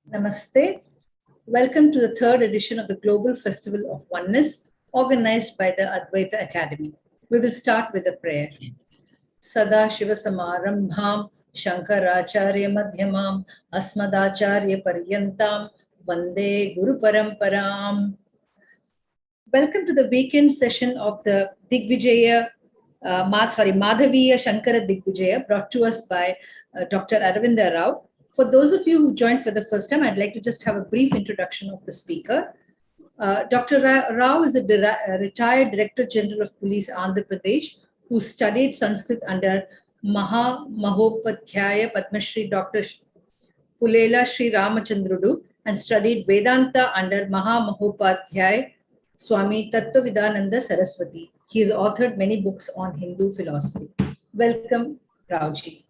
Namaste. Welcome to the third edition of the Global Festival of Oneness, organized by the Advaita Academy. We will start with a prayer. Sada Shiva Samarambham Shankaracharya Madhyamam Asmadacharya Paryantam Vande Guru-Paramparam. Welcome to the weekend session of the Digvijaya, Madhaviya Shankara Digvijaya, brought to us by Dr. Aravinda Rao. For those of you who joined for the first time, I'd like to just have a brief introduction of the speaker. Dr. Rao is a retired Director General of Police, Andhra Pradesh, who studied Sanskrit under Mahopadhyaya Padma Shri Dr. Pulela Sri Ramachandrudu and studied Vedanta under Mahopadhyaya Swami Tattvavidananda Saraswati. He has authored many books on Hindu philosophy. Welcome, Raoji.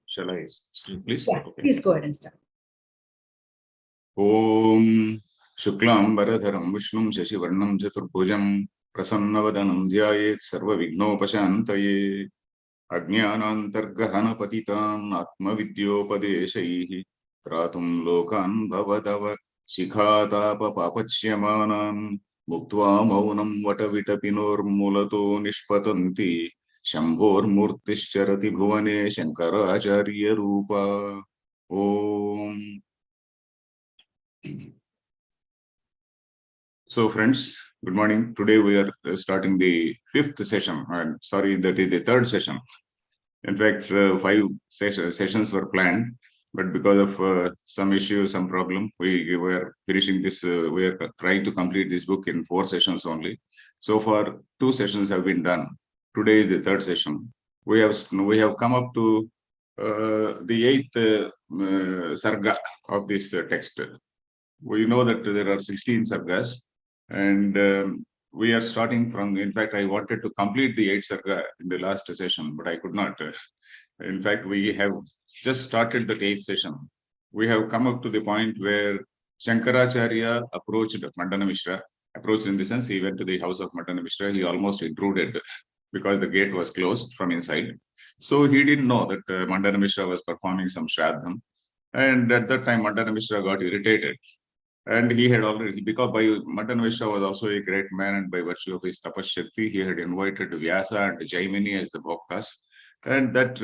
Shall I start, please? Yeah, okay. Please go ahead and start. Om Shuklam Bharadharam Vishnum Shashivarnam Chaturbhujam Prasannavadanam Dhyayet Sarva Vignopashantaye Ajnanantargahana Patitam Atmavidyopadeshaihi Pratum Lokan Bhavadava Shikhatapa Papachyamanam Muktva Maunam Vatavitapinor Mulato Nishpatanti Shambhor Murtishcharati Bhuvane Shankaracharya Rupa. Om. So friends, good morning. Today we are starting the fifth session. Sorry, that is the third session. In fact, 5 sessions were planned, but because of some issue, some problem, we were finishing this. We are trying to complete this book in 4 sessions only. So far, 2 sessions have been done. Today is the third session. We have come up to the 8th sarga of this text. We know that there are 16 sargas, and we are starting from. In fact, I wanted to complete the 8th sarga in the last session, but I could not. In fact, we have just started the 8th session. We have come up to the point where Shankaracharya approached Mandana Mishra. Approached in the sense, he went to the house of Mandana Mishra. He almost intruded, because the gate was closed from inside. So he didn't know that Mandana Mishra was performing some shraddham. And at that time, Mandana Mishra got irritated. And he had already, because by Mandana Mishra was also a great man, and by virtue of his tapas shakti, he had invited Vyasa and Jaimini as the bhaktas. And that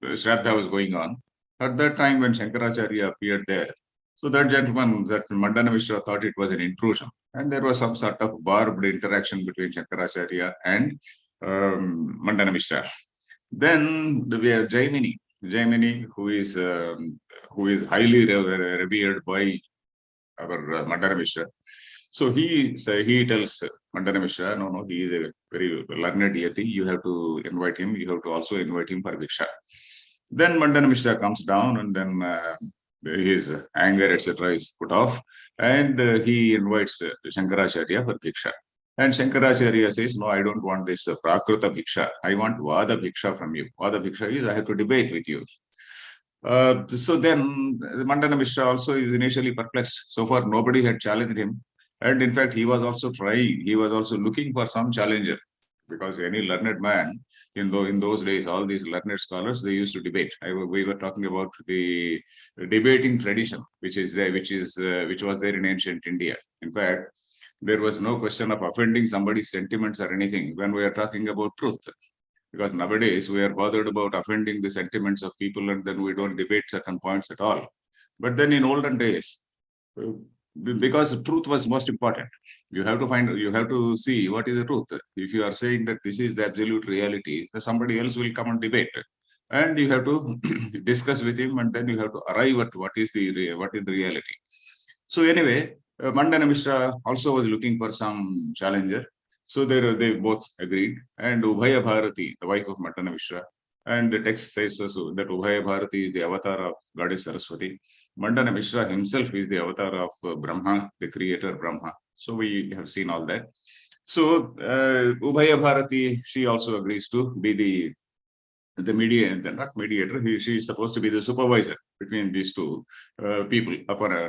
shraddha was going on. At that time, when Shankaracharya appeared there, so that gentleman, that Mandana Mishra, thought it was an intrusion. And there was some sort of barbed interaction between Shankaracharya and Mandana Mishra. Then the Jaimini, who is highly revered by our Mandana Mishra. So he tells Mandana Mishra, no, he is a very learned yati. You have to invite him. You have to also invite him for Bhiksha. Then Mandana Mishra comes down, and then his anger, etc., is put off, and he invites Shankaracharya for Bhiksha. And Shankaracharya says, no, I don't want this Prakruta Bhiksha. I want Vada Bhiksha from you. Vada Bhiksha is, I have to debate with you. So then Mandana Mishra also is initially perplexed. So far, nobody had challenged him. And in fact, he was also trying, he was also looking for some challenger. Because any learned man, in those days, all these learned scholars, they used to debate. We were talking about the debating tradition, which was there in ancient India. In fact, there was no question of offending somebody's sentiments or anything when we are talking about truth. Because nowadays we are bothered about offending the sentiments of people, and then we don't debate certain points at all. But then in olden days, because truth was most important, you have to see what is the truth. If you are saying that this is the absolute reality, somebody else will come and debate, and you have to discuss with him, and then you have to arrive at what is the reality. So anyway, Mandana Mishra also was looking for some challenger. So they both agreed. And Ubhaya Bharati, the wife of Mandana Mishra, and the text says also that Ubhaya Bharati is the avatar of Goddess Saraswati. Mandana Mishra himself is the avatar of Brahma, the creator Brahma. So we have seen all that. So Ubhaya Bharati, she also agrees to be the mediator, not mediator, she is supposed to be the supervisor between these two people,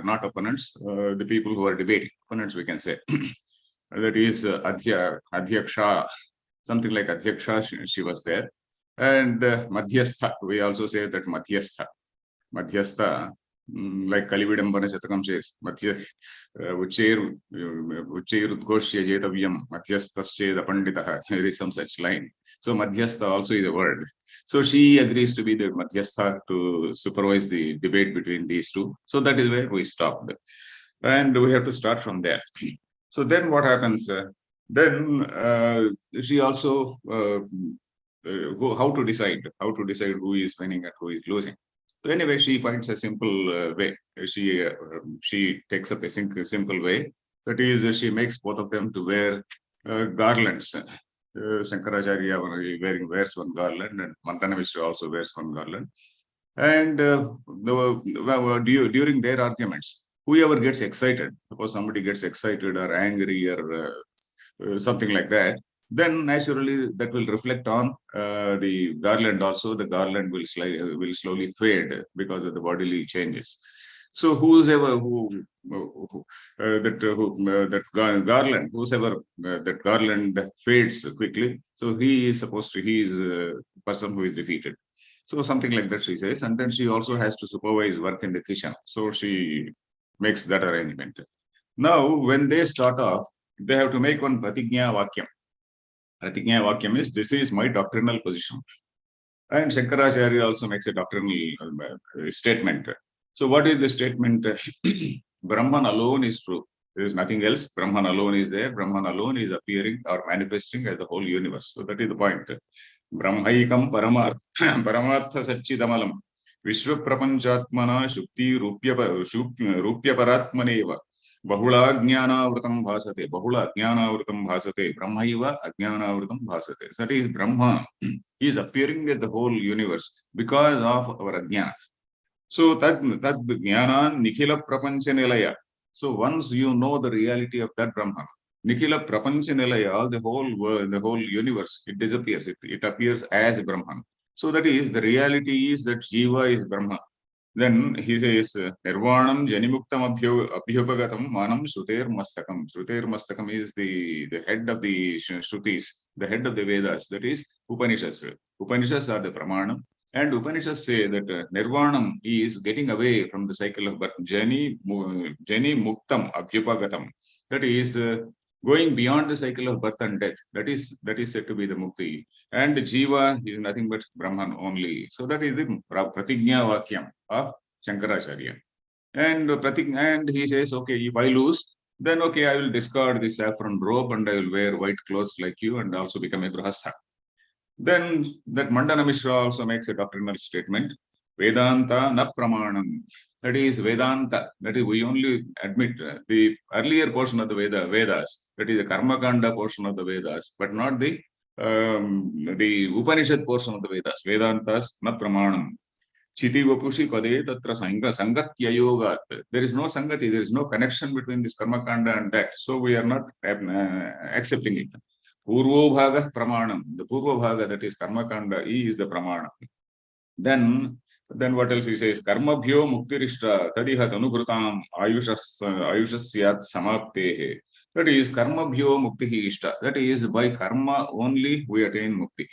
not opponents, the people who are debating, opponents we can say. That is Adhyaksha, something like Adhyaksha, she was there. And Madhyastha, we also say that Madhyastha, like Kalividambana Shatakam says, Uchair Udghoshya Jetavyam, Madhyastasche Panditaha. There is some such line. So Madhyastha also is a word. So she agrees to be the Madhyastha to supervise the debate between these two. So that is where we stopped. And we have to start from there. So then what happens? Then she also how to decide who is winning and who is losing. So anyway, she finds a simple way. She takes up a simple way. That is, she makes both of them to wear garlands. Shankaracharya wears one garland, and Mandana Mishra also wears one garland. And during their arguments, whoever gets excited, suppose somebody gets excited or angry or something like that, then naturally that will reflect on the garland also. The garland will slowly fade because of the bodily changes. So whoever that garland fades quickly, so he is the person who is defeated. So something like that she says, and then she also has to supervise work in the kitchen. So she makes that arrangement. Now, when they start off, they have to make one pratignya vakyam. Pratignya vakyam is, this is my doctrinal position. And Shankaracharya also makes a doctrinal statement. So what is the statement? Brahman alone is true. There is nothing else. Brahman alone is there. Brahman alone is appearing or manifesting as the whole universe. So that is the point. Brahmaikam paramartha satchidamalam Vishwa prapanchatmana shukti rupya paratmaneva Bahula Jnanavrutam Bhasate, Bahula Jnanavrutam Bhasate, Brahmaiva Ajnanavrutam Bhasate. That is Brahma. He is appearing at the whole universe because of our Ajnana. So tad Jnana Nikhila Prapancha Nilaya. So once you know the reality of that Brahma, Nikhila Prapancha Nilaya, the whole world, the whole universe, it disappears. It appears as Brahman. So that is, the reality is that Jiva is Brahma. Then he says, Nirvanam Janimuktam Abhyupagatam Manam Shruter Mastakam. Shruter Mastakam is the head of the Shrutis, the head of the Vedas, that is Upanishads. Upanishads are the Pramanam. And Upanishads say that Nirvanam is getting away from the cycle of birth. Jani Muktam Abhyupagatam. That is going beyond the cycle of birth and death. That is said to be the Mukti. And Jiva is nothing but Brahman only. So that is the Pratignya Vakyam of Shankaracharya. And he says, okay, if I lose, then okay, I will discard the saffron robe and I will wear white clothes like you and also become a Grahastha. Then that Mandana Mishra also makes a doctrinal statement. Vedanta na pramanam. That is Vedanta. That is, we only admit the earlier portion of the Vedas. That is the Karmakanda portion of the Vedas, but not the Upanishad portion of the Vedas. Vedantas na pramanam. Chiti vapushi pade tatra sangatya yogat. There is no sangati, there is no connection between this Karmakanda and that. So we are not accepting it. Purvo bhaga pramanam. The Purva bhaga, that is Karmakanda, is the pramanam. Then what else he says? Karma bhyo muktirishta tadihat anubhrutam ayushasyat samaptehe. That is karma bhyo muktihi ishta. That is, by karma only we attain mukti.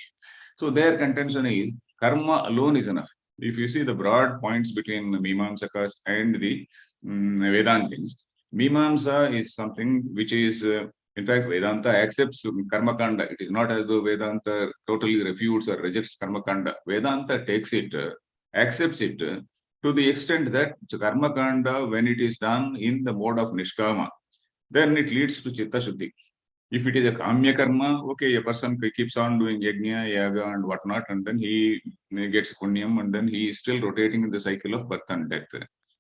So their contention is karma alone is enough. If you see the broad points between Mimamsakas and the Vedantins, Mimamsa is something which is, in fact, Vedanta accepts Karmakanda. It is not as though Vedanta totally refutes or rejects Karmakanda. Vedanta takes it, accepts it to the extent that Karmakanda, when it is done in the mode of Nishkama, then it leads to Chitta Shuddhi. If it is a Kamya Karma, okay, a person keeps on doing Yajna, Yaga and whatnot, and then he gets Punyam, and then he is still rotating in the cycle of birth and death.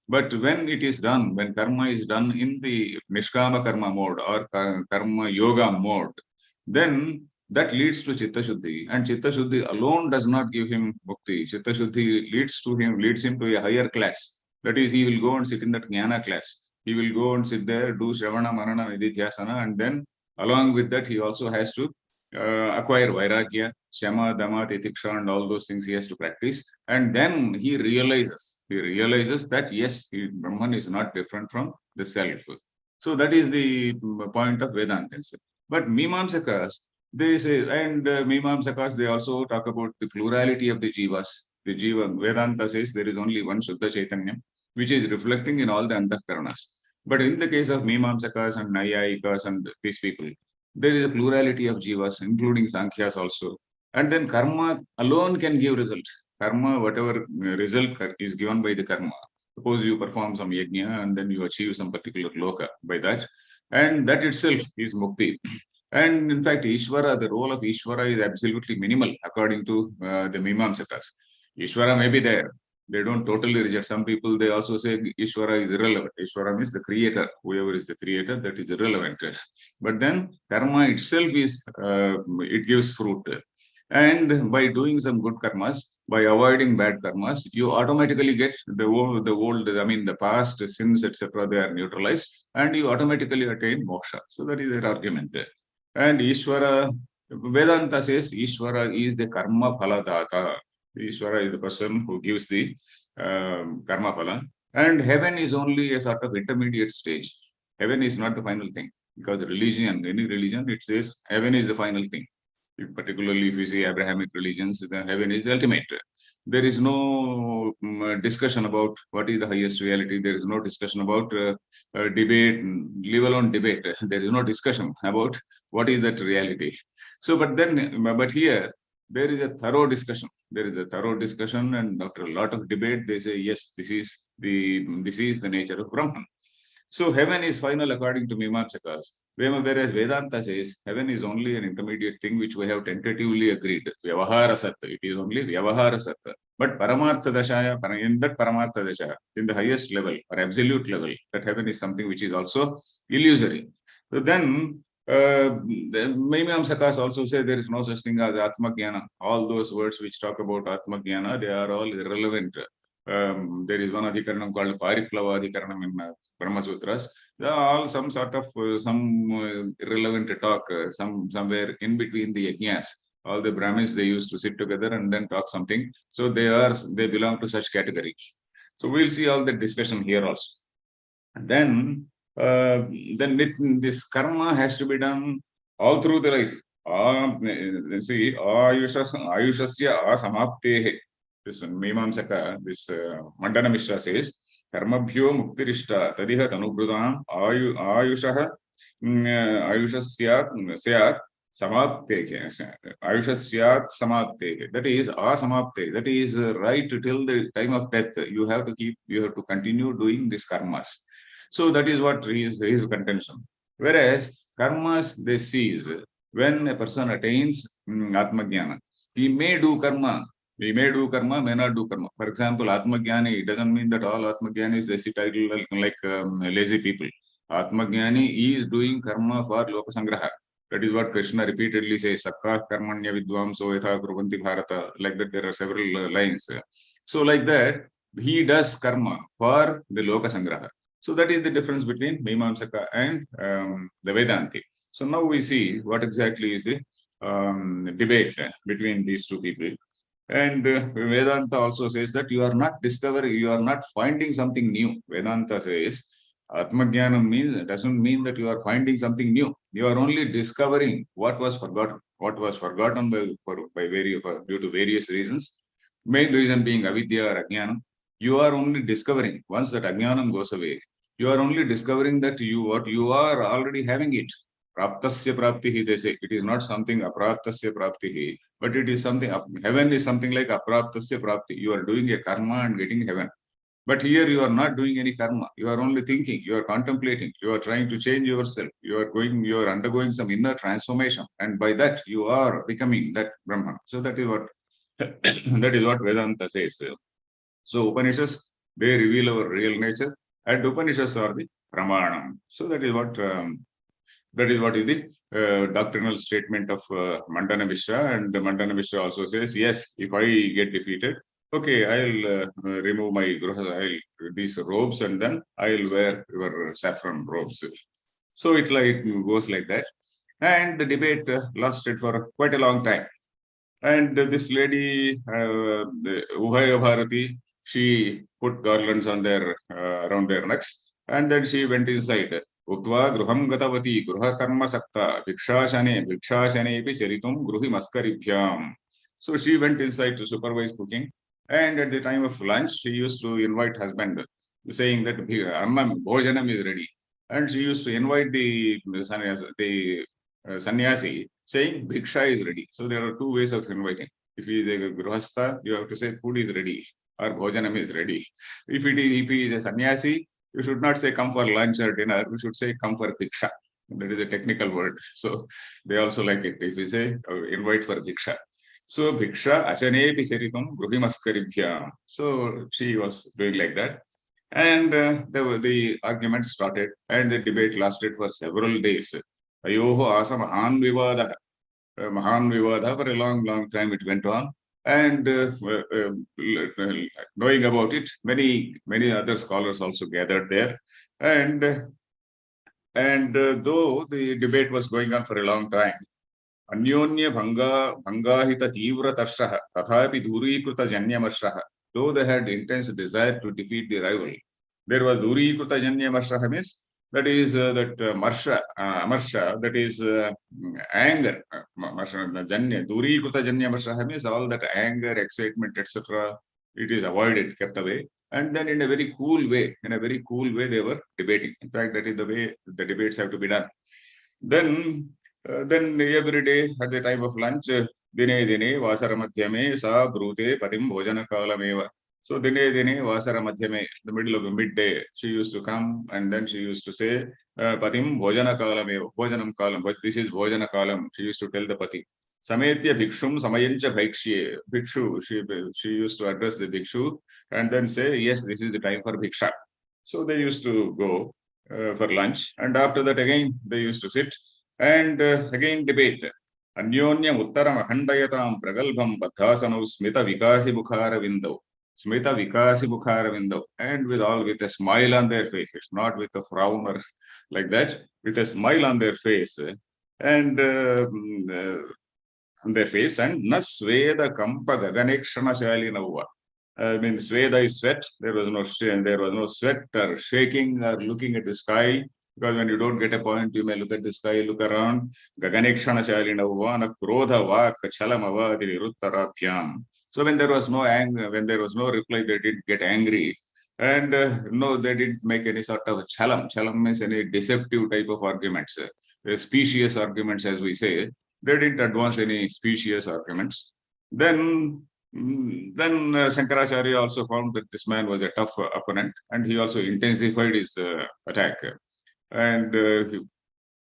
But when it is done, when karma is done in the Nishkama karma mode or karma yoga mode, then that leads to Chitta Shuddhi. And Chitta Shuddhi alone does not give him mukti. Chitta Shuddhi leads him to a higher class. That is, he will go and sit in that Jnana class. He will go and sit there, do Shravana, Manana, Nididhyasana, and then along with that, he also has to acquire Vairagya, Shama, Dama, Titiksha, and all those things he has to practice. And then he realizes that yes, Brahman is not different from the self. So that is the point of Vedanta. But Mimamsakas, they say, and Mimamsakas, they also talk about the plurality of the jivas. The jiva, Vedanta says there is only one Shuddha Chaitanya, which is reflecting in all the Antahkaranas. But in the case of Mimamsakas and Nayayikas and these people, there is a plurality of jivas, including Sankhyas also. And then karma alone can give result. Karma, whatever result is given by the karma. Suppose you perform some yajna and then you achieve some particular loka by that. And that itself is mukti. And in fact, Ishvara, the role of Ishvara is absolutely minimal according to the Mimamsakas. Ishvara may be there. They don't totally reject. Some people, they also say Ishvara is irrelevant. Ishvara means the creator. Whoever is the creator, that is irrelevant. But then karma itself is, it gives fruit. And by doing some good karmas, by avoiding bad karmas, you automatically get the past sins, etc. They are neutralized, and you automatically attain moksha. So that is their argument. And Ishvara, Vedanta says Ishvara is the karma phaladata. Ishvara is the person who gives the karma phala. And heaven is only a sort of intermediate stage. Heaven is not the final thing. Because any religion, it says heaven is the final thing. Particularly if you see Abrahamic religions, then heaven is the ultimate. There is no discussion about what is the highest reality. There is no discussion about debate, leave alone debate. There is no discussion about what is that reality. So, but here, there is a thorough discussion. There is a thorough discussion, and after a lot of debate, they say, yes, this is the nature of Brahman. So heaven is final according to Mimamsakas, whereas Vedanta says heaven is only an intermediate thing which we have tentatively agreed. Vyavahara Satta, it is only Vyavahara Satta. But Paramartha Dashaya, in that Paramartha Dashaya, in the highest level or absolute level, that heaven is something which is also illusory. So then, the Mimamsakas also say there is no such thing as Atma Jnana. All those words which talk about Atma Jnana, they are all irrelevant. There is one adhikaranam called Pariplava adhikaranam in Brahma Sutras. They are all some sort of irrelevant talk, somewhere in between the yajnas. All the Brahmins, they used to sit together and then talk something. So they belong to such category. So we'll see all the discussion here also. And then this karma has to be done all through the life. See, ayushasya asamaptehe. This Mimamsaka, this Mandana Mishra says, Karmabhyo muktirishta tadiha tanubrudam ayushaha ayushasyat samapteke. Ayushasyat samapteke. That is asamapte. That is right till the time of death. You have to continue doing these karmas. So that is what is his contention. Whereas karmas, they cease when a person attains Atma Jnana. He may do karma. We may do karma, may not do karma. For example, Atma Jnani, it doesn't mean that all Atma Jnanis, they sit idle like lazy people. Atma Jnani is doing karma for Loka Sangraha. That is what Krishna repeatedly says, Sakka Karmanya Vidvamso Yatha Kurvanti Bharata. Like that, there are several lines. So like that, he does karma for the Loka Sangraha. So that is the difference between Mimamsaka and the Vedanti. So now we see what exactly is the debate between these two people. And Vedanta also says that you are not discovering, you are not finding something new. Vedanta says Atmajnanam doesn't mean that you are finding something new. You are only discovering what was forgotten. What was forgotten due to various reasons. Main reason being avidya or ajnanam. You are only discovering, once that ajnanam goes away, you are only discovering that what you are already having it. Praptasya praptihi, they say. It is not something apraptasya praptihi, but it is something, heaven is something like apraptasya prapti. You are doing a karma and getting heaven. But here you are not doing any karma. You are only thinking, you are contemplating, you are trying to change yourself. You are undergoing some inner transformation. And by that, you are becoming that Brahman. So that is what Vedanta says. So Upanishads, They reveal our real nature, and Upanishads are the Pramanam. So that is what is the doctrinal statement of Mandana Mishra. And the Mandana Mishra also says, yes, if I get defeated, okay, I'll remove my these robes, and then I'll wear your saffron robes. So it goes like that. And the debate lasted for quite a long time. And this lady, the Ubhaya Bharati, she put garlands on around their necks, and then she went inside. Utva gruham gatavati gruha karma sakta bhikshashane pi charitum gruhi maskaribhyam. So she went inside to supervise cooking, and at the time of lunch, she used to invite husband, saying that Annam bhojanam is ready, and she used to invite the sannyasi, saying bhiksha is ready. So there are two ways of inviting. If he is a grihastha, you have to say food is ready or bhojanam is ready. If he is a sannyasi, you should not say come for lunch or dinner. You should say come for bhiksha. That is a technical word. So they also like it. If you say invite for bhiksha. So bhiksha asanepi charitum gruhimaskaribhyam. So she was doing like that. And the argument started, and the debate lasted for several days. Ayoho asa mahan vivada. Mahan Vivada, for a long, long time it went on. And knowing about it, many other scholars also gathered there. And though the debate was going on for a long time, Anyonya Bhangahita Tivra Tarshaha, Tathapi Durikruta Janyamarsaha, though they had intense desire to defeat the rival, there was Durikruta Janyamarsaha means that is Marsha, that is anger. Durikruta Janyamarsaha means all that anger, excitement, etc. It is avoided, kept away. And then in a very cool way, they were debating. In fact, that is the way the debates have to be done. Then every day at the time of lunch, dine vasara madhyame sa brute patim bhojana kalameva. So dine vasara madhyame, the middle of the midday, she used to come, and then she used to say patim bhojana kalameva, bhojanam kalam, but this is bhojana kalam. She used to tell the pati. Sametya bhikshum samayancha bhikshye. Bhikshu, she used to address the bhikshu and then say, yes, this is the time for bhiksha. So they used to go for lunch, and after that again they used to sit and again debate. Anyonyam uttaram akhandayatam pragalbham badhasanau smita vikasi bukhara window. Smita vikasi bukhara window. And with a smile on their faces, not with a frown or like that, with a smile on their face. And on their face, and nasveda kampa gaganekshana shalinavva. I mean, Sveda is sweat. There was no sweat or shaking or looking at the sky. Because when you don't get a point, you may look at the sky, look around. Gaganekshana shalinavva krodha vak chalamava diruttarabhyam. So when there was no anger, when there was no reply, they didn't get angry. And no, they didn't make any sort of chalam. Chalam means any deceptive type of arguments. Specious arguments, as we say. They didn't advance any specious arguments. Then Shankaracharya also found that this man was a tough opponent, and he also intensified his attack. And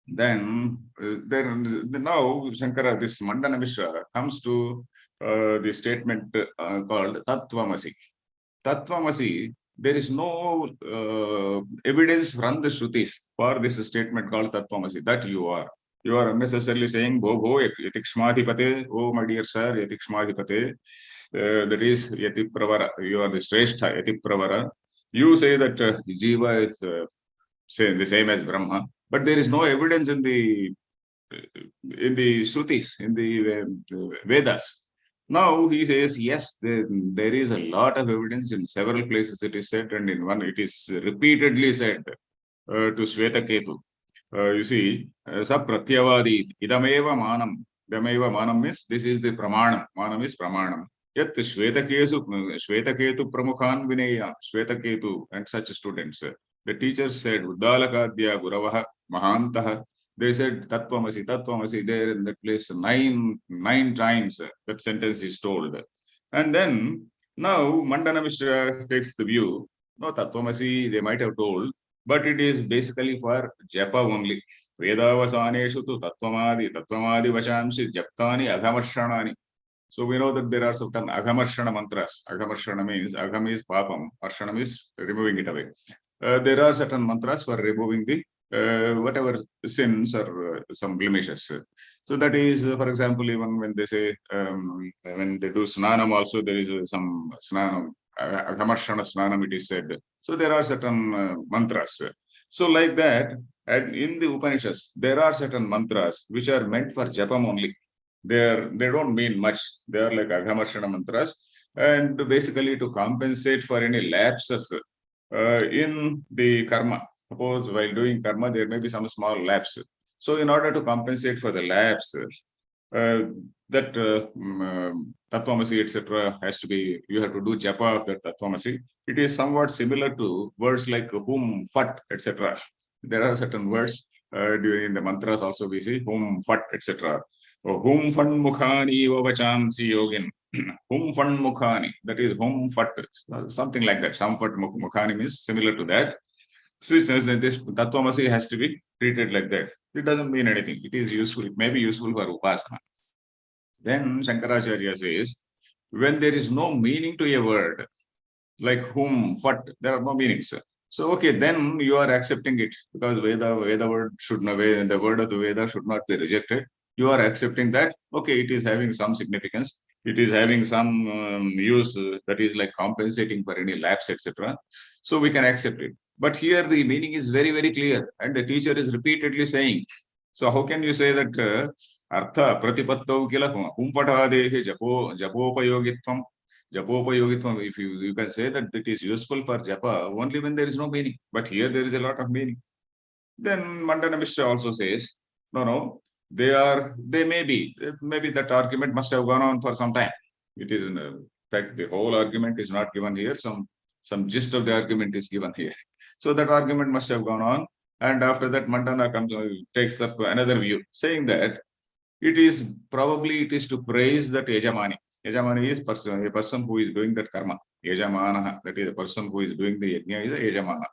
then now Shankara, this Mandana Mishra, comes to the statement called Tattvamasi. Tattvamasi, there is no evidence from the Shrutis for this statement called Tattvamasi, that you are. You are unnecessarily saying, Bho, yatikshmadhipate, oh my dear sir, yatikshmadhipate. That is Yatipravara. You are the Srestha, Yatipravara. You say that Jiva is the same as Brahma, but there is no evidence in the Shrutis, in the Vedas. Now he says, yes, there is a lot of evidence in several places it is said, and in one it is repeatedly said to Shvetaketu. You see, Sapratyavadi, Idameva Manam. Idameva Manam means this is the Pramanam. Manam is Pramanam. Yet Shvetaketu Pramukhan Vineya, Shvetaketu and such students. The teachers said, Uddalakadya Guravaha Mahantaha. They said Tattvamasi, Tattvamasi there in that place nine times that sentence is told. And then now Mandana Mishra takes the view, no Tattvamasi they might have told, but it is basically for japa only. Vedavasaneshu tu tattvamadi vashamsi japtani aghamarshranani. So we know that there are certain aghamarshana mantras. Aghamarshana means agham is papam, arshana is removing it away. There are certain mantras for removing the whatever sins or some blemishes. So that is, for example, even when they say, when they do snanam also, there is some snanam, aghamarshana snanam, it is said. So there are certain mantras. So like that, and in the Upanishads, there are certain mantras which are meant for japam only. They don't mean much. They are like aghamarshana mantras, and basically to compensate for any lapses in the karma. Suppose while doing karma, there may be some small lapse. So in order to compensate for the lapse, that Tattvamasi, etc., has to be, you have to do japa of that Tattvamasi. It is somewhat similar to words like hum, fat, etc. There are certain words during the mantras also we see hum, fat, etc. Hum fan mukhani vavachamsi yogin. Hum fan mukhani, that is hum fat, something like that. Sam fat mukhani means similar to that. So it says that this Tattvamasi has to be treated like that. It doesn't mean anything. It is useful. It may be useful for upasana. Then Shankaracharya says, when there is no meaning to a word, like whom, what, there are no meanings. So, okay, then you are accepting it because Veda word should not, the word of the Veda should not be rejected. You are accepting that, okay, it is having some significance. It is having some use that is like compensating for any lapse, etc. So we can accept it. But here the meaning is very, very clear, and the teacher is repeatedly saying. So how can you say that artha pratipattau kila humpatadehe japopayogitvam? Japopayogitvam, if you can say that it is useful for japa only when there is no meaning. But here there is a lot of meaning. Then Mandana Mishra also says, no, they may be, maybe that argument must have gone on for some time. It is in fact, the whole argument is not given here. Some gist of the argument is given here. So that argument must have gone on. And after that, Mandana takes up another view, saying that it is to praise that Yajamani. Yajamani is a person who is doing that karma. Yajamana, that is a person who is doing the yajna, is a Yajamana.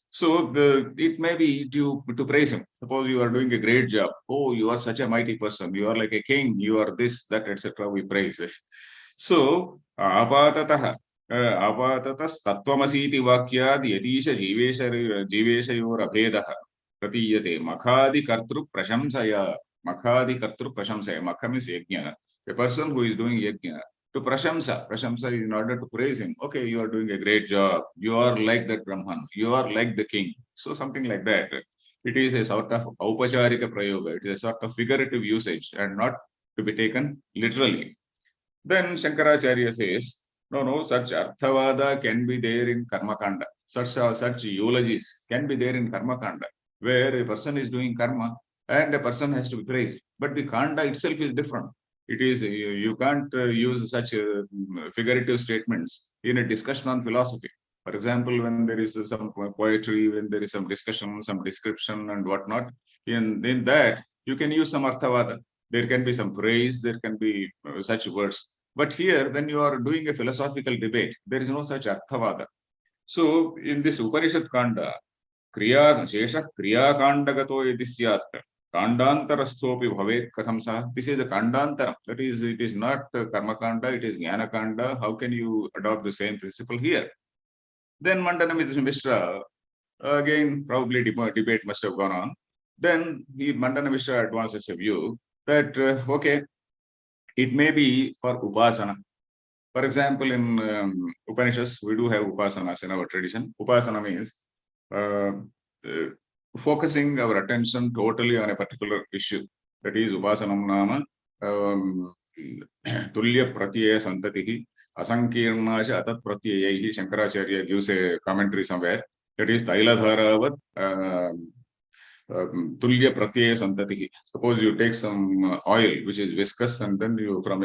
So it may be to praise him. Suppose you are doing a great job. Oh, you are such a mighty person. You are like a king. You are this, that, etc. We praise it. So, apatataha. Apatatas tattvamasiti vakyad yatisha jiveshayor abhedaha pratiyate makhadi kartru prashamsaya. Makhadi kartru prashamsaya. Makha means yajna. A person who is doing yajna, to prashamsa is in order to praise him. Okay, you are doing a great job. You are like that Brahman. You are like the king. So something like that. It is a sort of aupacharika prayoga. It is a sort of figurative usage and not to be taken literally. Then Shankaracharya says, no, such arthavada can be there in karmakanda. Such eulogies can be there in karmakanda, where a person is doing karma and a person has to be praised. But the kanda itself is different. It is, you can't use such figurative statements in a discussion on philosophy. For example, when there is some poetry, when there is some discussion, some description and whatnot, in that you can use some arthavada. There can be some praise, there can be such words. But here, when you are doing a philosophical debate, there is no such arthavada. So in this Upanishad Kanda, Shesha Kriya Kandagato Edisyat, Kandantarasthopi Bhavet Katham Sa. This is the Kandantaram. That is, it is not Karma Kanda, it is Jnana Kanda. How can you adopt the same principle here? Then Mandana Mishra, again, probably debate must have gone on. Then Mandana Mishra advances a view that, okay, it may be for Upasana. For example, in Upanishads, we do have Upasanas in our tradition. Upasana means focusing our attention totally on a particular issue. That is Upasanam Nama Tulya Pratyaya Santatihi Asankirnasha Atat Pratyayaihi. Shankaracharya gives a commentary somewhere. That is Tailadharavat Tulya Pratyaya Santatihi. Suppose you take some oil which is viscous and then you from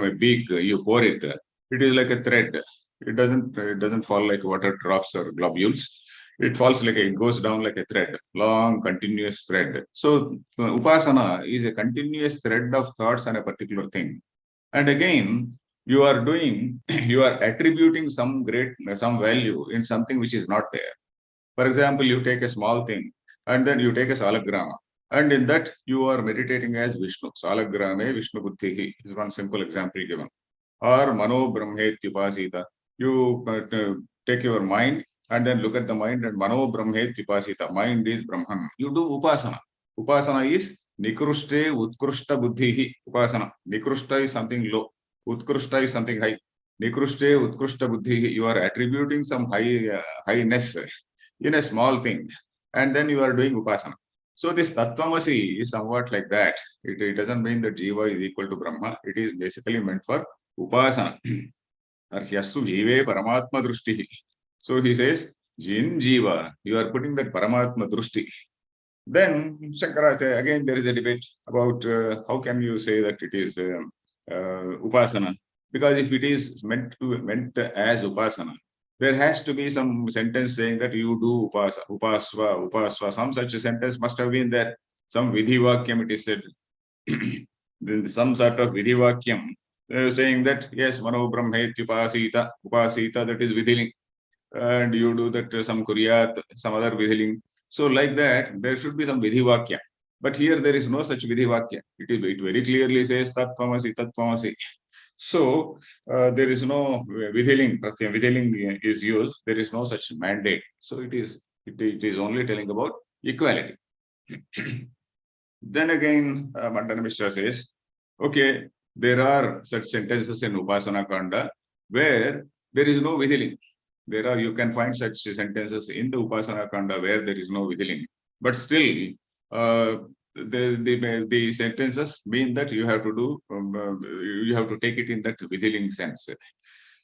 a beak you pour it. It is like a thread. It doesn't fall like water drops or globules. It falls like it goes down like a thread, long continuous thread. So Upasana is a continuous thread of thoughts on a particular thing. And again, you are attributing some value in something which is not there. For example, you take a small thing and then you take a salagrama And in that, you are meditating as Vishnu. Salagrame Vishnu Buddhihi is one simple example given. Or Mano Brahmetyupasita. You take your mind and then look at the mind, and Mano Brahmetyupasita. Mind is Brahman. You do Upasana. Upasana is Nikrushte Utkrushta Buddhihi. Upasana. Nikrushta is something low. Utkrushta is something high. Nikrushte Utkrushta Buddhihi. You are attributing some highness in a small thing. And then you are doing Upasana. So this Tattvamasi is somewhat like that. It doesn't mean that Jiva is equal to Brahma. It is basically meant for Upasana. Arhyastu Jive Paramatma Drushti. So he says, Jin Jiva, you are putting that Paramatma Drushti. Then Shankaracharya, again there is a debate about how can you say that it is Upasana. Because if it is meant as Upasana, there has to be some sentence saying that you do upasva. Some such a sentence must have been there. Some vidhivakyam, it is said. Then some sort of vidhivakyam saying that, yes, mano brahmetyupasita, upasita, that is vidhiling. And you do that some kuryat, some other vidhiling. So like that, there should be some vidhivakya. But here there is no such vidhivakya. It very clearly says tattvamasi, tattvamasi. So there is no vidhiling. Vidhiling is used. There is no such mandate. So it is only telling about equality. Then again, Mandana Mishra says, okay, there are such sentences in Upasana Kanda where there is no vidhiling. You can find such sentences in the Upasana Kanda where there is no vidhiling. But still, the sentences mean that you have to do, you have to take it in that vidhiling sense.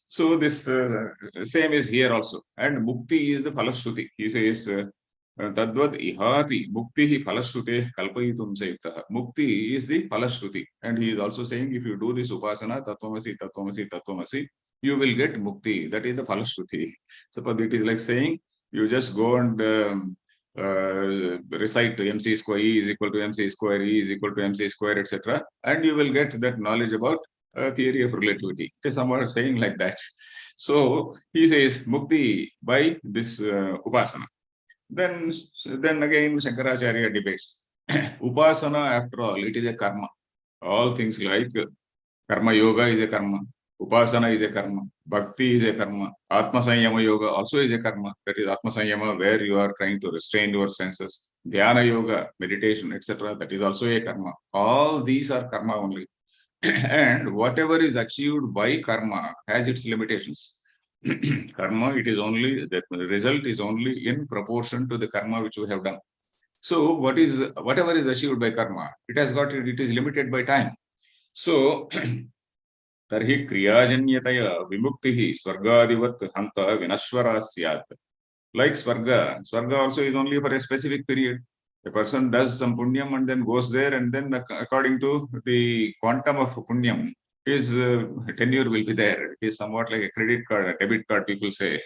So this same is here also. And mukti is the phalashruti. He says, Tadvad ihati mukti phalashruti kalpayitum sayuktaha. Mukti is the phalashruti. And he is also saying, if you do this upasana, tattvamasi, tattvamasi, tattvamasi, you will get mukti. That is the phalashruti. Suppose it is like saying, you just go and recite MC square E is equal to MC square E is equal to MC square, etc. And you will get that knowledge about theory of relativity. It is somewhat saying like that. So he says mukti by this upasana. Then again Shankaracharya debates. Upasana, after all, it is a karma. All things like karma yoga is a karma. Upasana is a karma. Bhakti is a karma. Atma Sanyama Yoga also is a karma. That is Atma Sanyama, where you are trying to restrain your senses. Dhyana Yoga, meditation, etc. That is also a karma. All these are karma only. And whatever is achieved by karma has its limitations. Karma, it is only, the result is only in proportion to the karma which we have done. So whatever is achieved by karma, it is limited by time. So Tarhi kriyajanyataya vimuktihi swargadivat hanta vinashvara syat. Like Swarga also is only for a specific period. A person does some punyam and then goes there, and then according to the quantum of punyam, his tenure will be there. It is somewhat like a credit card, a debit card, people say.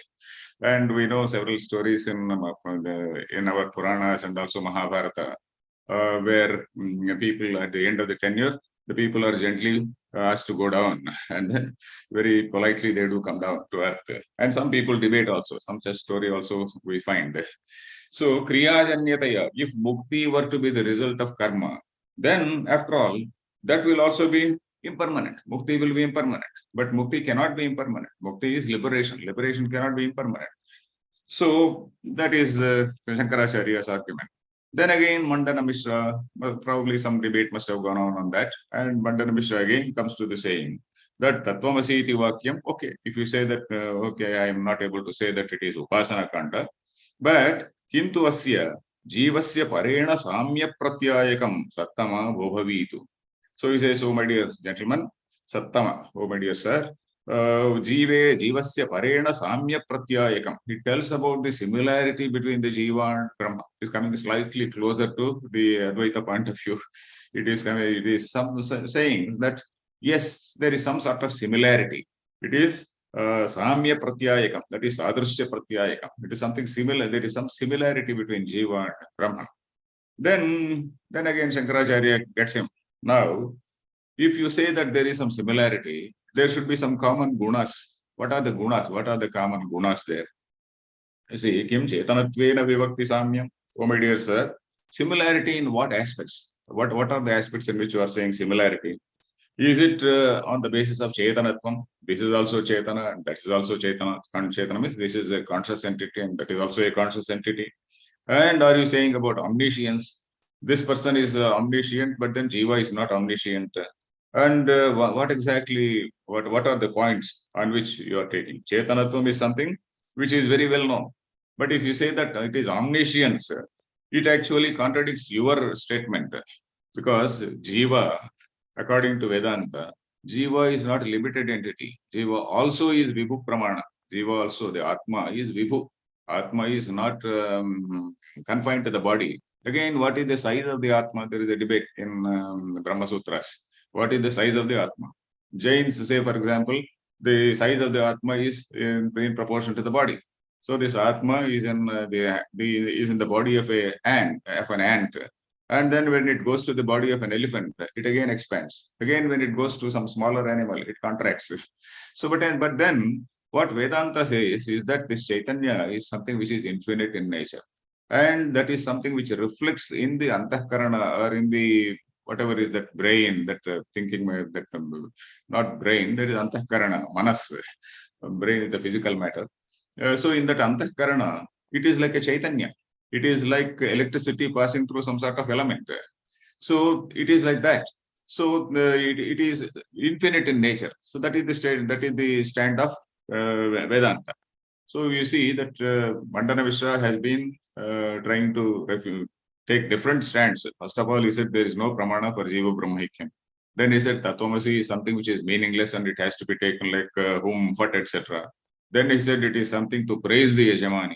And we know several stories in our Puranas and also Mahabharata, where people at the end of the tenure, the people are gently asked to go down, and then very politely they do come down to earth. And some people debate also. Some such story also we find. So kriyajanyataya, if mukti were to be the result of karma, then after all, that will also be impermanent. Mukti will be impermanent. But mukti cannot be impermanent. Mukti is liberation. Liberation cannot be impermanent. So that is Shankaracharya's argument. Then again, Mandana Mishra, probably some debate must have gone on that. And Mandana Mishra again comes to the saying that Tattvamasi iti Vakyam, okay, if you say that, okay, I am not able to say that it is Upasana Kanda, but Kintu Asya Jivasya Parena Samya Pratyayakam Sattama Bobhavitu. So he says, oh my dear gentlemen, Sattama, oh my dear sir, Jivasya Parena Samya Pratyayakam. It tells about the similarity between the Jiva and Brahma. It is coming slightly closer to the Advaita point of view. It is some saying that, yes, there is some sort of similarity. It is Samya Pratyayakam, that is Sadrishya Pratyayakam. It is something similar. There is some similarity between Jiva and Brahma. Then again, Shankaracharya gets him. Now, if you say that there is some similarity, there should be some common gunas. What are the gunas? What are the common gunas there? You see, Kim Chetanatvena Vivakti Samyam. Oh, my dear sir, Similarity in what aspects? What are the aspects in which you are saying similarity? Is it on the basis of Chetanatvam? This is also Chetana, and that is also Chetana. Chetana means this is a conscious entity, and that is also a conscious entity. And are you saying about omniscience? This person is omniscient, but then Jiva is not omniscient. And what exactly, what are the points on which you are taking? Chetanatvam is something which is very well known. But if you say that it is omniscience, it actually contradicts your statement. Because Jiva, according to Vedanta, Jiva is not a limited entity. Jiva also is Vibhu Pramana. Jiva also, the Atma is Vibhu. Atma is not confined to the body. Again, what is the size of the Atma? There is a debate in Brahma Sutras. What is the size of the Atma? Jains say, for example, the size of the Atma is in proportion to the body. So this Atma is in the body of an ant. And then when it goes to the body of an elephant, it again expands. Again, when it goes to some smaller animal, it contracts. So, but then what Vedanta says is that this Chaitanya is something which is infinite in nature. And that is something which reflects in the Antahkarana or in the whatever is that brain, that thinking, that not brain, there is Antahkarana, Manas, brain is the physical matter. So in that Antahkarana, it is like a Chaitanya. It is like electricity passing through some sort of element. So it is like that. So it is infinite in nature. So that is the stand of Vedanta. So you see that Mandana Mishra has been trying to take different stands. First of all, he said there is no pramana for Jiva Brahmaikyam. Then he said Tatvamasi is something which is meaningless and it has to be taken like whom, fat, etc. Then he said it is something to praise the Yajamani.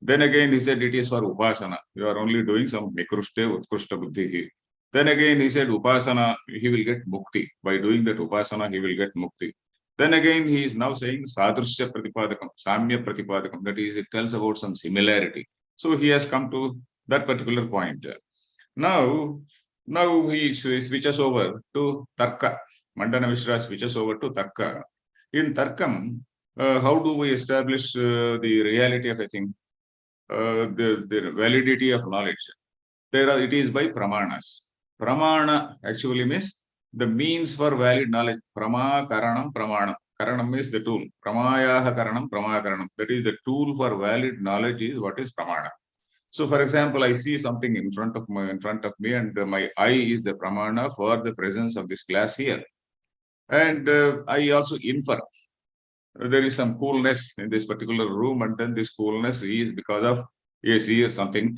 Then again he said it is for Upasana. You are only doing some Nikrushte, Utkushta Buddhi. Then again he said Upasana, he will get mukti. By doing that Upasana, he will get mukti. Then again he is now saying Sadrusya Pratipadakam, Samya Pratipadakam. That is, it tells about some similarity. So he has come to that particular point. Now he switches over to Tarka. Mandana Mishra switches over to Tarka. In Tarkam, how do we establish the reality of a thing? The validity of knowledge. It is by pramanas. Pramana actually means the means for valid knowledge. Prama karanam pramanam. Karanam is the tool. Pramayaha karanam pramakaranam. That is the tool for valid knowledge is what is pramana. So for example, I see something in front of me and my eye is the pramana for the presence of this glass here. And I also infer. There is some coolness in this particular room, and then this coolness is because of AC or something.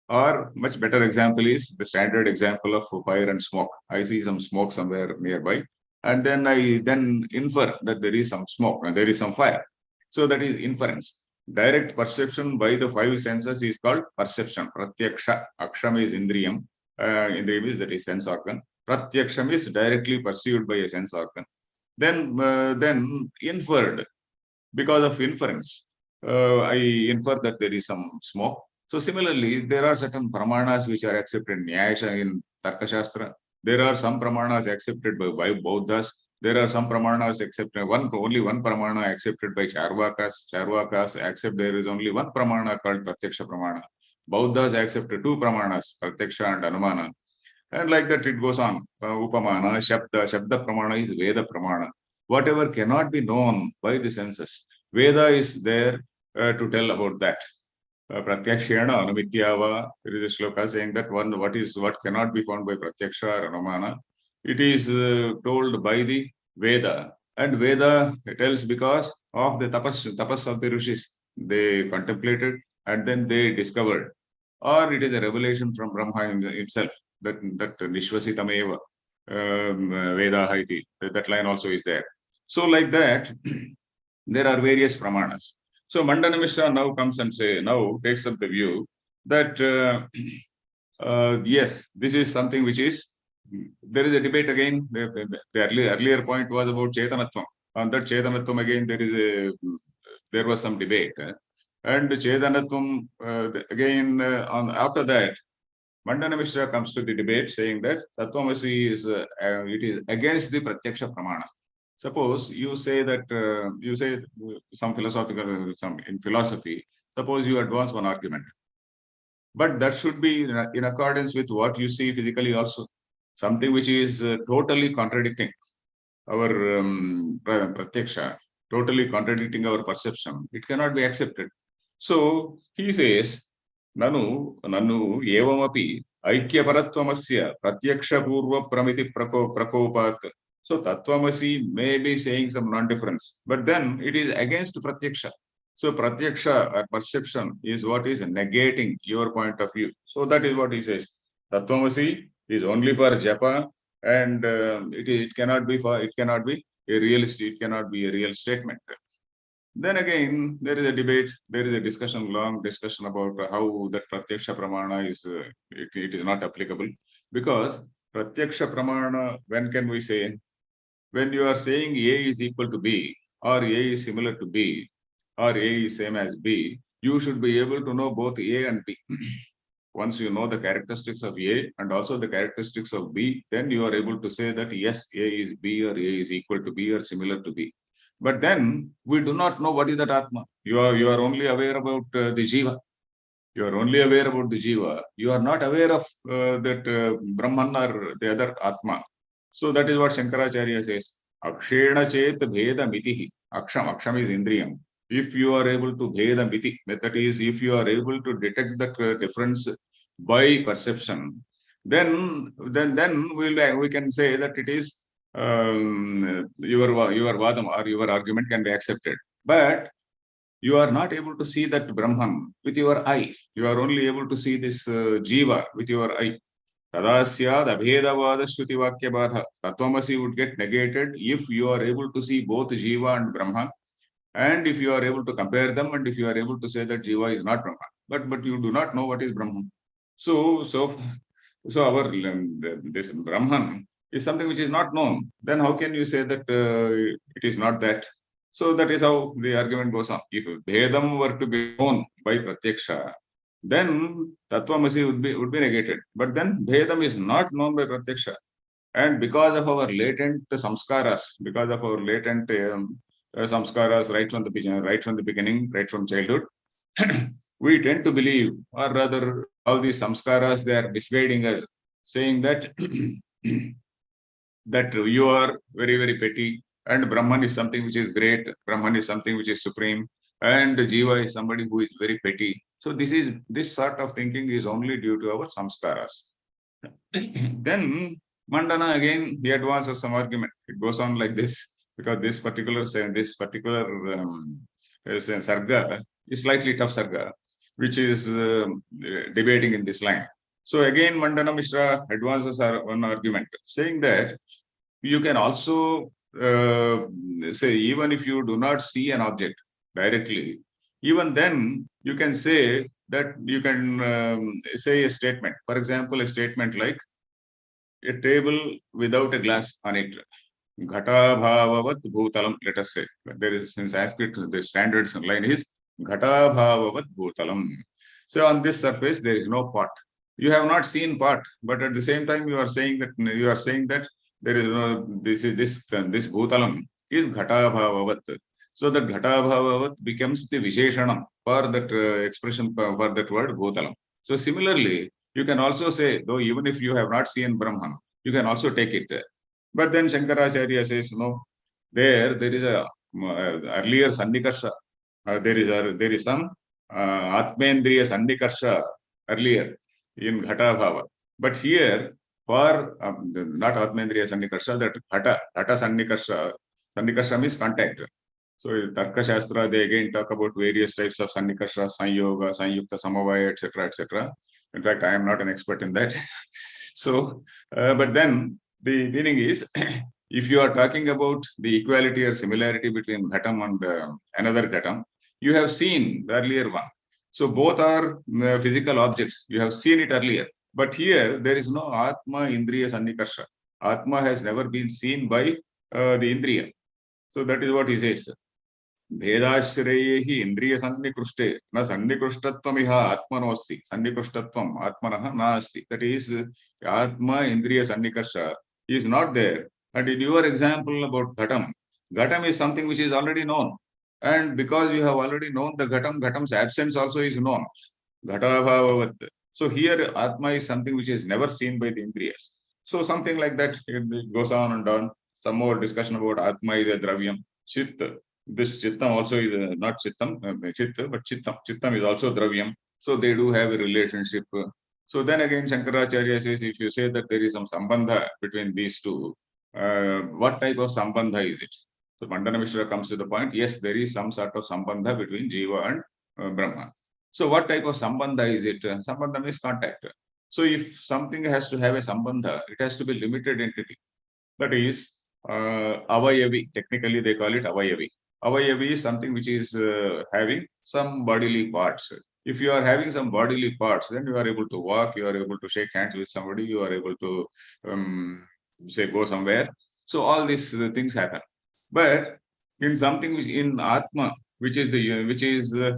Or much better example is the standard example of fire and smoke. I see some smoke somewhere nearby, and then I infer that there is some smoke and there is some fire. So that is inference. Direct perception by the five senses is called perception. Pratyaksha. Aksham is indriyam. Indriyam is that is sense organ. Pratyaksham is directly perceived by a sense organ. Then inferred, because of inference, I infer that there is some smoke. So similarly, there are certain pramanas which are accepted in Nyaya in Tarka Shastra. There are some pramanas accepted by Bauddhas. There are some pramanas accepted, only one pramana accepted by Charvakas. Charvakas accept there is only one pramana called Pratyaksha Pramana. Bauddhas accept two pramanas, Pratyaksha and Anumana. And like that it goes on. Upamana, Shabda Pramana is Veda Pramana. Whatever cannot be known by the senses, Veda is there to tell about that. Pratyakshena Anumityava. There is a shloka saying that what cannot be found by Pratyaksha or Anumana. It is told by the Veda. And Veda tells because of the tapas of the rishis. They contemplated and then they discovered. Or it is a revelation from Brahma himself. That Nishvasitameva Veda Haiti. That line also is there. So like that, there are various pramanas. So Mandana Mishra now comes and takes up the view that yes, this is something which is, there is a debate again. The earlier point was about Chetanatvam. On that Chetanatvam again, there was some debate. And Chetanatvam again, after that, Mandana Mishra comes to the debate saying that Tattvamasi is it is against the Pratyaksha Pramana. Suppose you say that you say some in philosophy. Suppose you advance one argument But that should be in accordance with what you see physically also. Something which is totally contradicting our pratyaksha, totally contradicting our perception. It cannot be accepted. So he says, Nanu evamapi aikyaparatvamasya pratyaksha purva pramiti prakopat. So Tattvamasi may be saying some non-difference, but then it is against pratyaksha. So pratyaksha or perception is what is negating your point of view. So that is what he says. Tattvamasi is only for japa, and it cannot be a realist. It cannot be a real statement. Then again, there is a debate, there is a discussion, long discussion about how that pratyaksha pramana is, it is not applicable, because pratyaksha pramana, when can we say? When you are saying A is equal to B, or A is similar to B, or A is same as B, you should be able to know both A and B. Once you know the characteristics of A and also the characteristics of B, then you are able to say that yes, A is B, or A is equal to B, or similar to B. But then we do not know what is that Atma. You are only aware about the Jiva. You are only aware about the Jiva. You are not aware of that Brahman or the other Atma. So that is what Shankaracharya says. Akshena chet bheda mitihi. Aksham is Indriyam. If you are able to bheda miti, that is, if you are able to detect that difference by perception, then we can say that it is your vadam or your argument can be accepted. But you are not able to see that Brahman with your eye. You are only able to see this Jiva with your eye. Tadasyad abhedavada shruti vakya badha. Tattvamasi would get negated if you are able to see both Jiva and Brahma, and if you are able to compare them, and if you are able to say that Jiva is not Brahma. But you do not know what is Brahman. So our this Brahman is something which is not known. Then how can you say that it is not that? So that is how the argument goes on. If Bhedam were to be known by Pratyaksha, then Tattvamasi would be negated. But then Bhedam is not known by Pratyaksha. And because of our latent samskaras, because of our latent samskaras right from the beginning, right from childhood, we tend to believe, or rather, all these samskaras, they are misguiding us, saying that that you are very, very petty, and Brahman is something which is great, Brahman is something which is supreme, and Jiva is somebody who is very petty. So this sort of thinking is only due to our samskaras. Then Mandana again, he advances some argument. It goes on like this, because this particular sarga is slightly tough sarga, which is debating in this line. So again, Mandana Mishra advances one argument, saying that you can also say, even if you do not see an object directly, even then you can say that you can say a statement. For example, a statement like a table without a glass on it. Ghata bhavavat bhutalam, let us say. There is, in Sanskrit, the standard line is Ghata bhavavat bhutalam. So on this surface, there is no pot. You have not seen pot, but at the same time, you are saying that there is no, this bhutalam is Ghata bhavavat. So that Ghata bhavavat becomes the Visheshanam for that expression, for that word bhutalam. So similarly, you can also say, though even if you have not seen Brahman, you can also take it. But then Shankaracharya says, no, there is a earlier Sannikarsha. There is some Atmendriya Sannikarsha earlier in Ghata Bhava. But here, for not Atmendriya Sannikarsha, that Ghata Sannikarsha means contact. So in Tarka Shastra, they again talk about various types of Sannikarsha, Sanyoga, Sanyukta, Samavaya, etc., etc. In fact, I am not an expert in that. So, but then the meaning is, if you are talking about the equality or similarity between Ghatam and another Ghatam, you have seen the earlier one. So both are physical objects. You have seen it earlier. But here, there is no Atma Indriya Sannikarsha. Atma has never been seen by the Indriya. So that is what he says. भेदाश्रये इंद्रिय सन्निकृष्टे न सन्निकृष्टत्वमिह आत्मनोस्ति सन्निकृष्टत्वम आत्मनः नास्ति. That is, Atma Indriya Sannikarsa is not there. And in your example about Ghatam is something which is already known. And because you have already known the Ghatam's absence also is known. Ghata bhavavat. So here Atma is something which is never seen by the Indriyas. So something like that, it goes on and on. Some more discussion about Atma is a Dravyam. Chit, this Chittam also is not Chittam, Chit, but Chittam. Chittam is also Dravyam. So they do have a relationship. So then again, Shankaracharya says, if you say that there is some sambandha between these two, what type of sambandha is it? So Mandana Mishra comes to the point, yes, there is some sort of sambandha between Jiva and Brahma. So what type of sambandha is it? Sambandha means contact. So if something has to have a sambandha, it has to be limited entity. That is avayavi. Technically, they call it avayavi. Avayavi is something which is having some bodily parts. If you are having some bodily parts, then you are able to walk, you are able to shake hands with somebody, you are able to say go somewhere. So all these things happen. But in something which in Atma, which is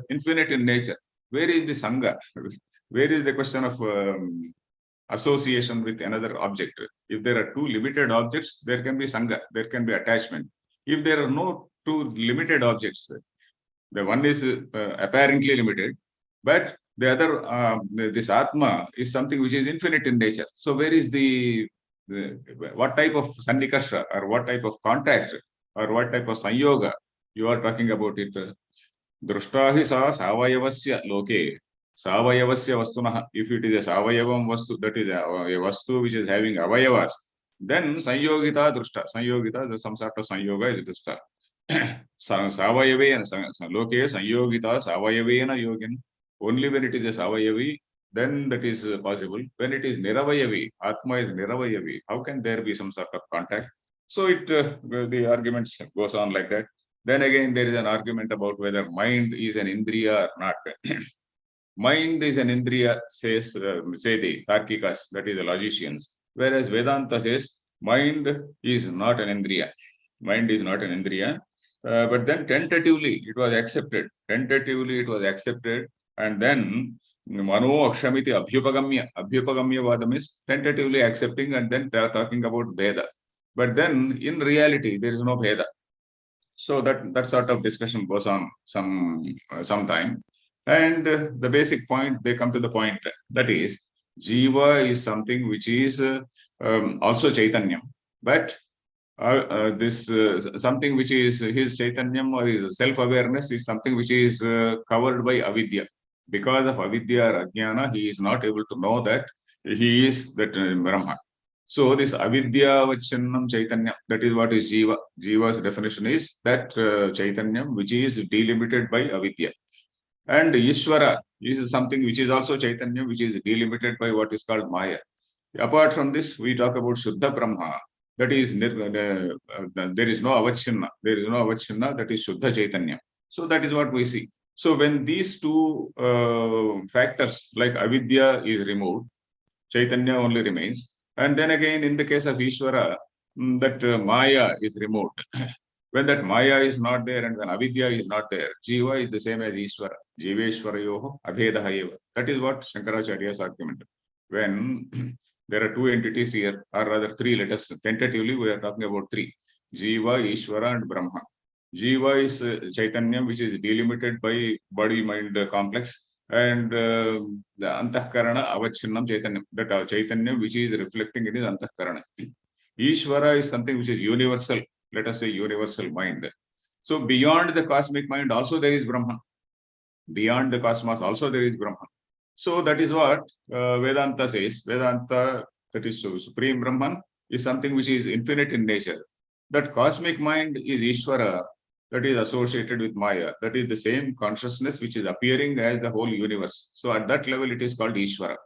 infinite in nature, where is the sangha? Where is the question of association with another object? If there are two limited objects, there can be sangha, there can be attachment. If there are no two limited objects, the one is apparently limited, but the other, this Atma is something which is infinite in nature. So where is what type of sandikasha or what type of contact or what type of sanyoga you are talking about it? Drushtahi sa savayavasya loke. Savayavasya vastuna. If it is a savayavam vastu, that is a vastu which is having avayavas, then sanyogita drushta. Sanyogita, some sort of sanyoga is drushta. Savayave and loke sanyogita savayavena yogin. Only when it is a savayavi, then that is possible. When it is niravayavi, Atma is niravayavi, how can there be some sort of contact? So the arguments goes on like that. Then again, there is an argument about whether mind is an indriya or not. Mind is an indriya, say the Tarkikas, that is the logicians. Whereas Vedanta says, mind is not an indriya. Mind is not an indriya. But then tentatively it was accepted. And then Mano Akshamiti Abhyupagamya. Abhyupagamya Vadam is tentatively accepting and then talking about Veda. But then in reality, there is no Veda. So that sort of discussion goes on some time. And the basic point, they come to the point, that is, Jiva is something which is also Chaitanyam. But this something which is his Chaitanyam or his self-awareness is something which is covered by avidya. Because of avidya or ajnana, he is not able to know that he is that Brahma. So this avidya vachannam Chaitanya, that is what is Jiva. Jiva's definition is that Chaitanyam which is delimited by avidya. And Ishvara is something which is also Chaitanya, which is delimited by what is called Maya. Apart from this, we talk about Shuddha Brahma. That is, there is no avachinna. There is no avachinna, that is Shuddha Chaitanya. So that is what we see. So when these two factors like avidya is removed, Chaitanya only remains. And then again, in the case of Ishvara, that Maya is removed. When that Maya is not there and when avidya is not there, Jiva is the same as Ishvara. Jiveshwarayoho abhedaha eva. That is what Shankaracharya's argument. When there are two entities here, or rather three, let us tentatively, we are talking about three. Jiva, Ishvara and Brahma. Jiva is Chaitanya, which is delimited by body-mind complex, and the Antahkarana Avachinnam Chaitanya, that Chaitanya which is reflecting in his Antahkarana. Ishvara is something which is universal, let us say universal mind. So beyond the cosmic mind also there is Brahman. Beyond the cosmos also there is Brahman. So that is what Vedanta says. Vedanta, that is Supreme Brahman, is something which is infinite in nature. That cosmic mind is Ishvara, that is associated with Maya. That is the same consciousness which is appearing as the whole universe. So at that level it is called Ishvara.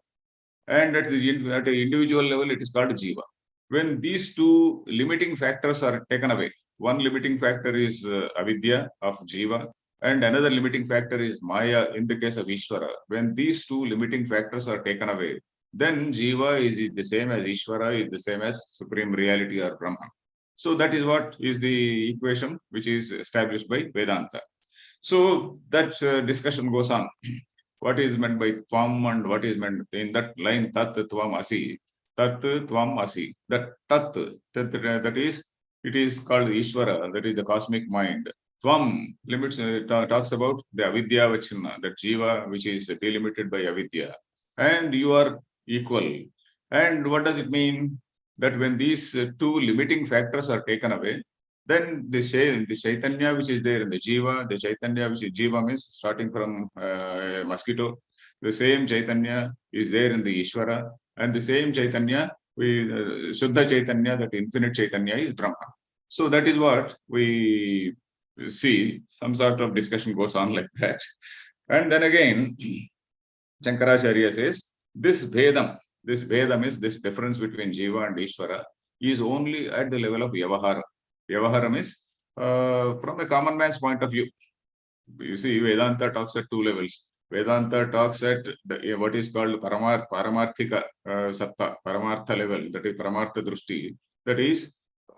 And at an individual level it is called Jiva. When these two limiting factors are taken away, one limiting factor is avidya of Jiva, and another limiting factor is Maya in the case of Ishvara. When these two limiting factors are taken away, then Jiva is the same as Ishvara, is the same as Supreme Reality or Brahman. So that is what is the equation which is established by Vedanta. So that discussion goes on. What is meant by Tvam and what is meant in that line, Tat Tvam Asi. Tat Tvam Asi. That Tat, that is, it is called Ishvara, that is the cosmic mind. Tvam limits talks about the avidya vachana, that Jiva which is delimited by avidya. and you are equal. And what does it mean? That when these two limiting factors are taken away, then the Chaitanya which is there in the Jiva, the Chaitanya which is Jiva means starting from a mosquito, the same Chaitanya is there in the Ishvara, and the same Chaitanya, Shuddha Chaitanya, that infinite Chaitanya is Brahma. So that is what we see. Some sort of discussion goes on like that. And then again, Shankaracharya says, this Vedam is this difference between Jiva and Ishvara is only at the level of Vyavahara. Vyavahara is from a common man's point of view. You see, Vedanta talks at two levels. Vedanta talks at what is called Paramarthika Satta, Paramartha level, that is Paramartha Drushti, that is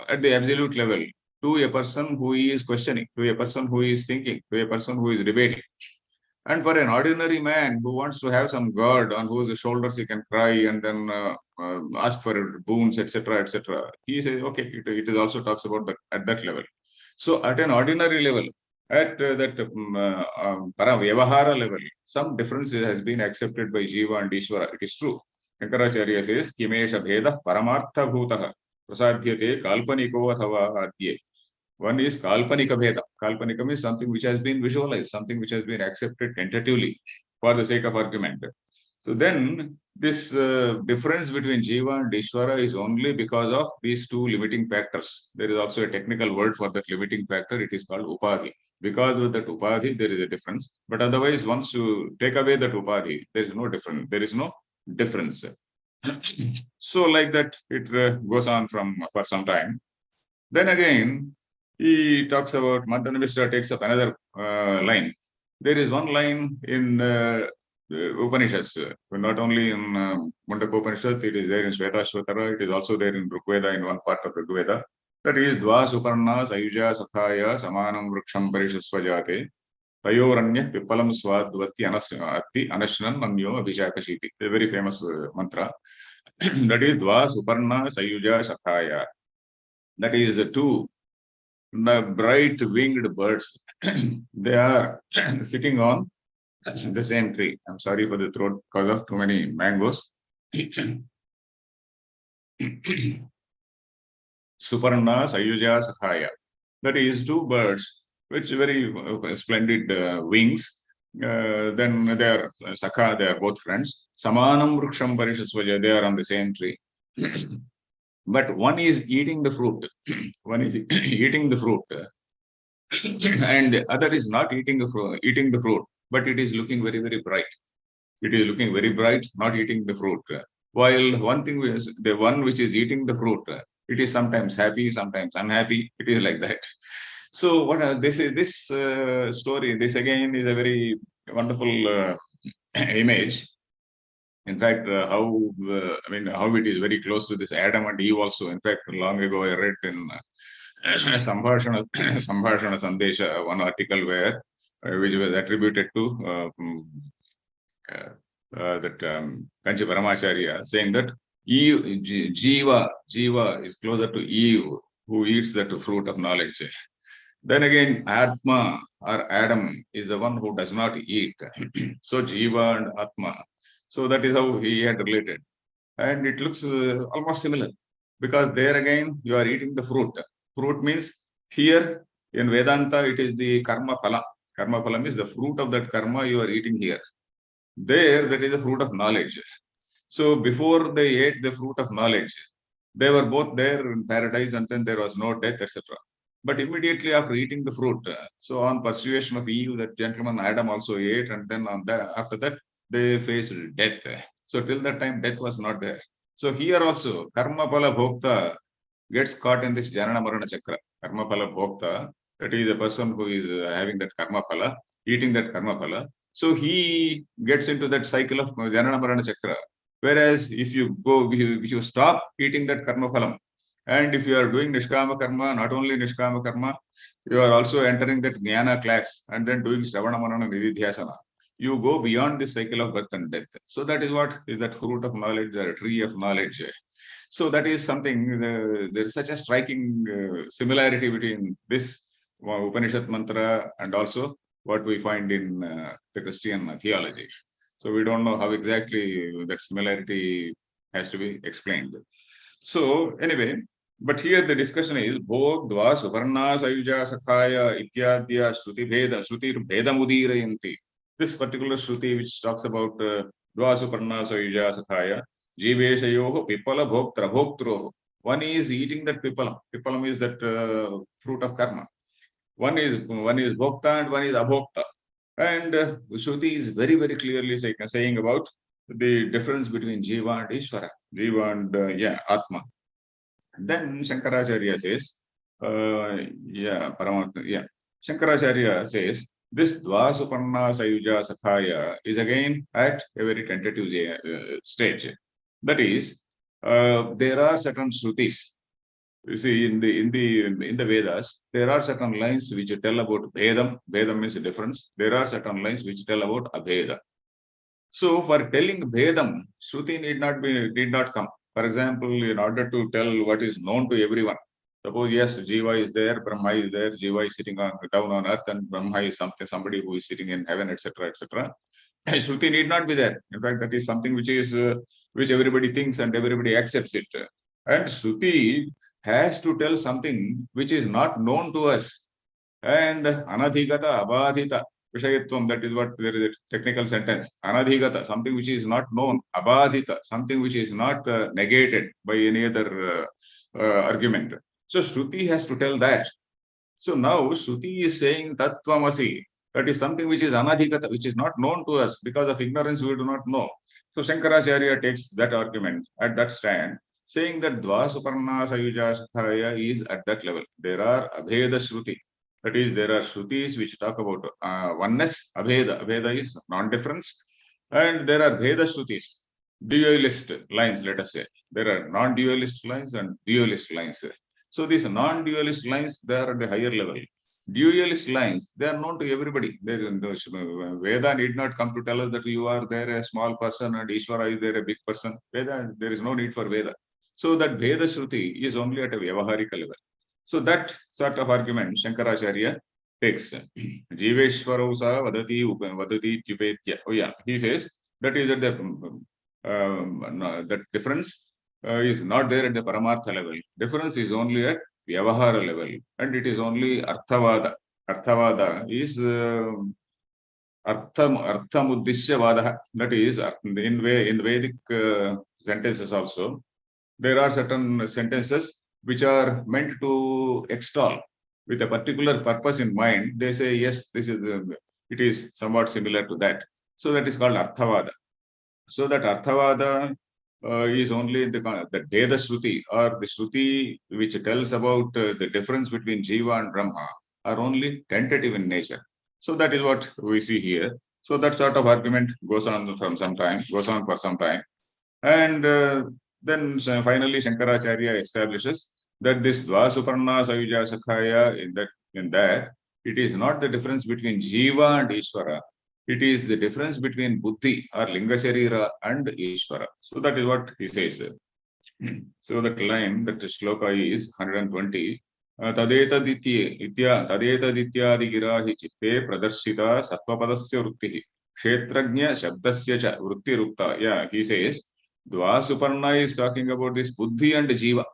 at the absolute level, to a person who is questioning, to a person who is thinking, to a person who is debating. And for an ordinary man who wants to have some God on whose shoulders he can cry and then ask for boons, etc., etc., he says, okay, it also talks about that at that level. So at an ordinary level, at that Vyavahara level, some difference has been accepted by Jiva and Ishvara. It is true. Shankaracharya says, Kimesha Bheda Paramartha Bhutaha Prasadhyate Kalpaniko Athava Adye. One is Kalpanika Bheda. Kalpanika is something which has been visualized, something which has been accepted tentatively for the sake of argument. So then this difference between Jiva and Ishvara is only because of these two limiting factors. There is also a technical word for that limiting factor. It is called Upadhi. Because of that Upadhi, there is a difference. But otherwise, once you take away that Upadhi, there is no difference. There is no difference. So like that, it goes on for some time. Then again, he talks about, Madhaviya takes up another line. There is one line in Upanishads, not only in Mundaka Upanishad, it is there in Shvetashvatara, it is also there in Rigveda, in one part of Rigveda. That is, Dva Suparna Sayuja Sakhaya Samanam Vruksham Parishasvajate Tayoranya Pipalam Swadvati Atti Anashnan Manyo Abhishakashiti. A very famous mantra. That is, Dva Suparna Sayuja Sakhaya. That is two bright winged birds. They are sitting on the same tree. I'm sorry for the throat because of too many mangoes. Suparna Sayuja Sakhaya. That is two birds which very splendid wings. Then they are Sakha, they are both friends. Samanam Vruksham Parishasvaja, they are on the same tree. But one is eating the fruit. One is eating the fruit. And the other is not eating the fruit, but it is looking very, very bright. It is looking very bright, not eating the fruit. While one thing is, the one which is eating the fruit, it is sometimes happy, sometimes unhappy. It is like that. So what this story, this again is a very wonderful image. In fact, how it is very close to this Adam and Eve also. In fact, long ago I read in Sambhashana Sandesha, one article where which was attributed to that Kanchi Paramacharya, saying that Eve, Jiva is closer to Eve, who eats that fruit of knowledge. Then again, Atma or Adam is the one who does not eat. So Jiva and Atma. So that is how he had related. And it looks almost similar, because there again, you are eating the fruit. Fruit means here in Vedanta, it is the karma phala. Karma phala means the fruit of that karma you are eating here. There, that is the fruit of knowledge. So before they ate the fruit of knowledge, they were both there in paradise, and then there was no death, etc. But immediately after eating the fruit, so on persuasion of Eve, that gentleman Adam also ate, and then after that, they faced death. So till that time, death was not there. So here also, karma phala bhokta gets caught in this Janana Marana Chakra. Karma phala bhokta, that is a person who is having that karma phala, eating that karma phala. So he gets into that cycle of Janana Marana Chakra. Whereas if you stop eating that karma phalam, and if you are doing Nishkama Karma, not only Nishkama Karma, you are also entering that Jnana class and then doing Shravana Manana Nididhyasana. You go beyond this cycle of birth and death. So that is what is that fruit of knowledge, the tree of knowledge. So that is something, there is such a striking similarity between this Upanishad mantra and also what we find in the Christian theology. So we don't know how exactly that similarity has to be explained. So anyway, but here the discussion is Bhog Dva Suvarna Sayuja Sakhaya Ityadya Shruti Bheda Mudirayanti. This particular Shruti which talks about Dva Suvarna Sayuja Sakhaya Jiveshayoho Pipala Bhoktra Bhoktroho. One is eating that pipalam. Pipalam is that fruit of karma. One is bhokta and one is abhokta. And Shruti is very, very clearly saying about the difference between Jiva and Ishvara, Jiva and Atma. Then Shankaracharya says, Shankaracharya says, this Dvasuparna Sayuja Sakhaya is again at a very tentative stage. That is, there are certain Shrutis. You see, in the Vedas, there are certain lines which tell about Vedam. Vedam means a difference. There are certain lines which tell about Abheda. So, for telling Vedam, Shruti need not come. For example, in order to tell what is known to everyone, suppose yes, Jiva is there, Brahma is there, Jiva is sitting down on earth, and Brahma is somebody who is sitting in heaven, etc., etc. Shruti need not be there. In fact, that is something which everybody thinks and everybody accepts it. And Shruti has to tell something which is not known to us. And anadhigata abadhita vishayatvam, that is what there is a technical sentence. Anadhigata, something which is not known. Abadhita, something which is not negated by any other argument. So Shruti has to tell that. So now Shruti is saying Tattvamasi. That is something which is anadhigata, which is not known to us. Because of ignorance, we do not know. So Shankaracharya takes that argument at that stand, saying that Dva Suparna Sayuja Sakhaya is at that level. There are Abheda Shruti. That is, there are Shrutis which talk about oneness, Abheda. Abheda is non-difference. And there are Bheda Shrutis, dualist lines, let us say. There are non-dualist lines and dualist lines. So these non-dualist lines, they are at the higher level. Dualist lines, they are known to everybody. Veda need not come to tell us that you are there a small person and Ishvara is there a big person. Veda, there is no need for Veda. So that Veda Shruti is only at a Vyavaharika level. So that sort of argument Shankaracharya takes. Jiveshwarausa vadati tyupetya. Oh yeah, he says that is at the that difference is not there at the Paramartha level. Difference is only at Vyavahara level, and it is only Arthavada. Arthavada is Arthamuddishya Vadaha. That is, in Vedic sentences also, there are certain sentences which are meant to extol with a particular purpose in mind. They say, yes, this is it is somewhat similar to that. So that is called Arthavada. So that Arthavada is only the Veda Shruti, or the Shruti which tells about the difference between Jiva and Brahma, are only tentative in nature. So that is what we see here. So that sort of argument goes on for some time. And then finally Shankaracharya establishes that this Dva Suparna Sayuja Sakhaya, in that it is not the difference between Jiva and Ishvara. It is the difference between Buddhi or Linga Sharira and Ishvara. So that is what he says. So that line, that shloka is 120. Tadeta dityadi girahi chitte pradarshita sattvapadasya vrittihi kshetrajna shabdasya cha vritti rukta. Yeah, he says Dva Suparna is talking about this Buddhi and Jiva.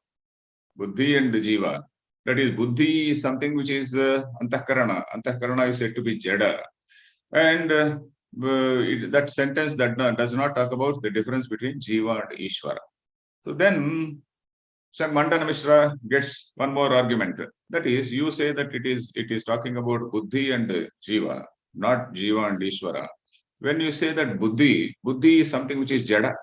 Buddhi and Jiva. That is, Buddhi is something which is Antahkarana. Antahkarana is said to be Jada. And that sentence that does not talk about the difference between Jiva and Ishvara. So then Mandana Mishra gets one more argument. That is, you say that it is talking about Buddhi and Jiva, not Jiva and Ishvara. When you say that Buddhi is something which is Jada.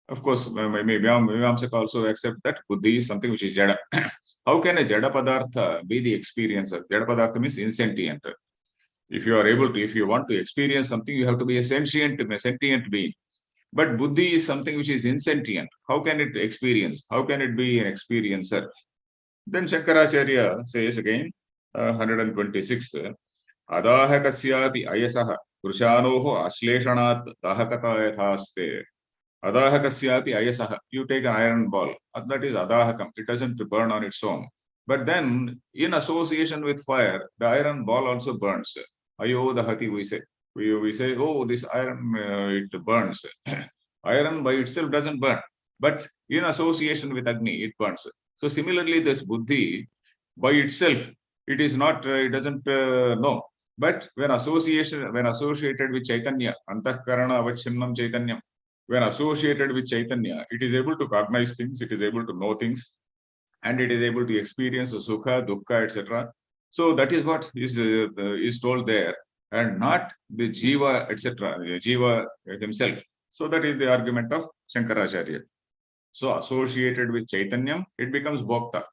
Of course, maybe Mimamsaka also accept that Buddhi is something which is Jada. How can a Jada Padartha be the experiencer? Jada Padartha means insentient. If you want to experience something, you have to be a sentient being. But Buddhi is something which is insentient. How can it experience? How can it be an experiencer? Then Shankaracharya says again, 126, Adaha kasyapi ayasaha purushanoho ashleshanat dahakata yathaste. Adaha kasyapi ayasaha. You take an iron ball. That is adahakam. It doesn't burn on its own. But then, in association with fire, the iron ball also burns. Ayodahati, we say. We say, oh, this iron, it burns. Iron by itself doesn't burn, but in association with Agni, it burns. So similarly, this buddhi by itself, it is not, it doesn't know. But when associated with Chaitanya, Antahkarana Avachinnam Chaitanyam, when associated with Chaitanya, it is able to cognize things, it is able to know things, and it is able to experience sukha, dukkha, etc. So that is what is told there, and not the jiva, etc. Jiva himself. So that is the argument of Shankaracharya. So associated with Chaitanyam, it becomes bhokta.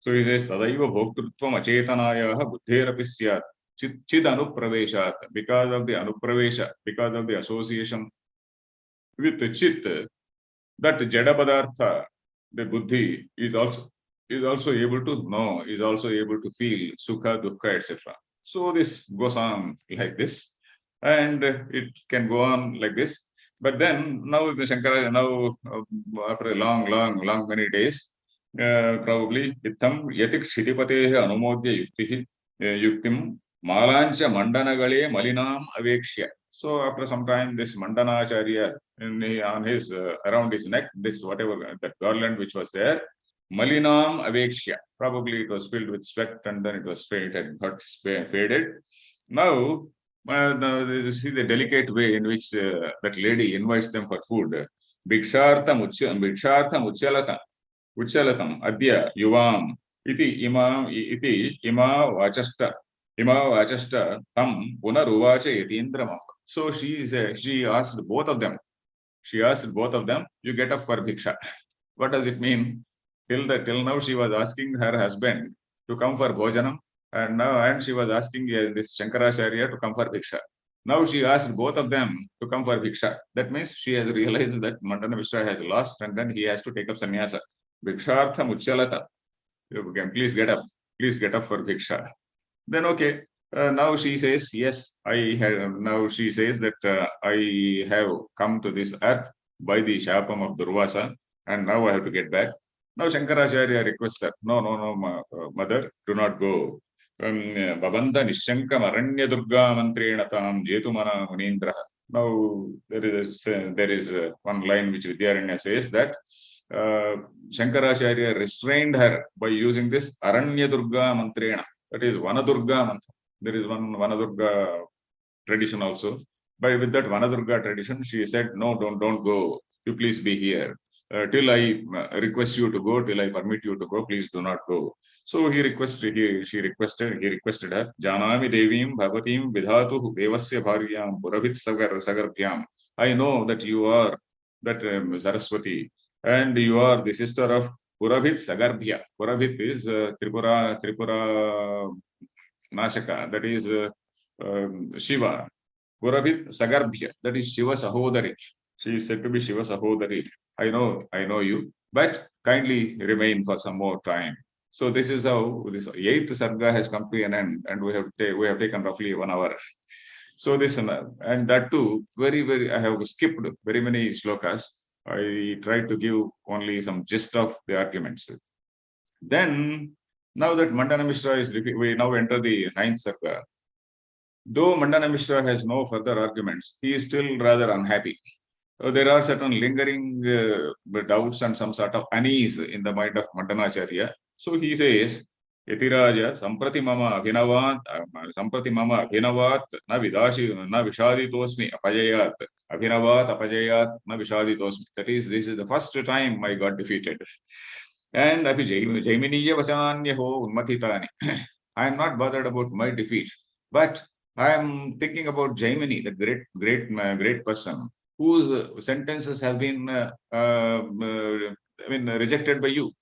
So he says, Tadaiva bhoktritvam achetanayaha buddherapi syat chid anupraveshat. Because of the anupravesha, because of the association with the chit, that jada padartha, the buddhi, is also able to know, is also able to feel sukha, dukkha, etc. So this goes on like this, and it can go on like this. But then now the Shankara, after a long many days, probably itam yatik shitipate anumodya yuktim malancha mandanagale malinam avekshya. So after some time, this Mandanacharya, on his around his neck, this whatever that garland which was there, malinam avekshya. Probably it was filled with sweat, and then it was faded, got faded. Now, you see the delicate way in which that lady invites them for food. Bhikshartham uchalatam adya yuvam iti ima vachasta tam punaruvacha yatindramam. So she asked both of them. She asked both of them, you get up for bhiksha. What does it mean? Till now she was asking her husband to come for bhojanam, and she was asking this Shankaracharya to come for bhiksha. Now she asked both of them to come for bhiksha. That means she has realized that Mandana Mishra has lost, and then he has to take up sannyasa. Bhikshartham uchalata. You can please get up for bhiksha. Then okay. Now she says, yes, I have. Now she says that I have come to this earth by the shapam of Durvasa, and now I have to get back. Now Shankaracharya requests her, no, mother, do not go. Babanda nishankam aranya durga mantrena tam jetumana munindra. Now there is one line which Vidyaranya says that Shankaracharya restrained her by using this aranya durga mantrena. That is Vanadurga mantra. There is one Vanadurga tradition also. But with that Vanadurga tradition, she said, no, don't go. You please be here. Till I request you to go, till I permit you to go, please do not go. So he requested her, Janami Devim Bhavatim Vidhatu Devasya Bharyam Puravit Sagarbhyam. I know that you are that Saraswati, and you are the sister of Puravit Sagarbhya. Puravit is Tripura Nashaka, that is Shiva. Puravit Sagarbhya, that is Shiva Sahodari. She is said to be Shiva Sahodari. I know you, but kindly remain for some more time. So this is how this 8th sarga has come to an end, and we have taken roughly 1 hour. So this and that too, very I have skipped very many shlokas. I tried to give only some gist of the arguments. Then, now that Mandana Mishra is, we now enter the 9th sarga. Though Mandana Mishra has no further arguments, he is still rather unhappy. There are certain lingering doubts and some sort of unease in the mind of Mandanacharya. So he says, Yatiraja samprati mama abhinavat na vishaditosmi apajayat. Abhinavat apajayat na vishaditosmi. That is, this is the first time I got defeated. And api jaiminiya vasananyaho unmatitani. I am not bothered about my defeat, but I am thinking about Jaimini, the great person, whose sentences have been rejected by you.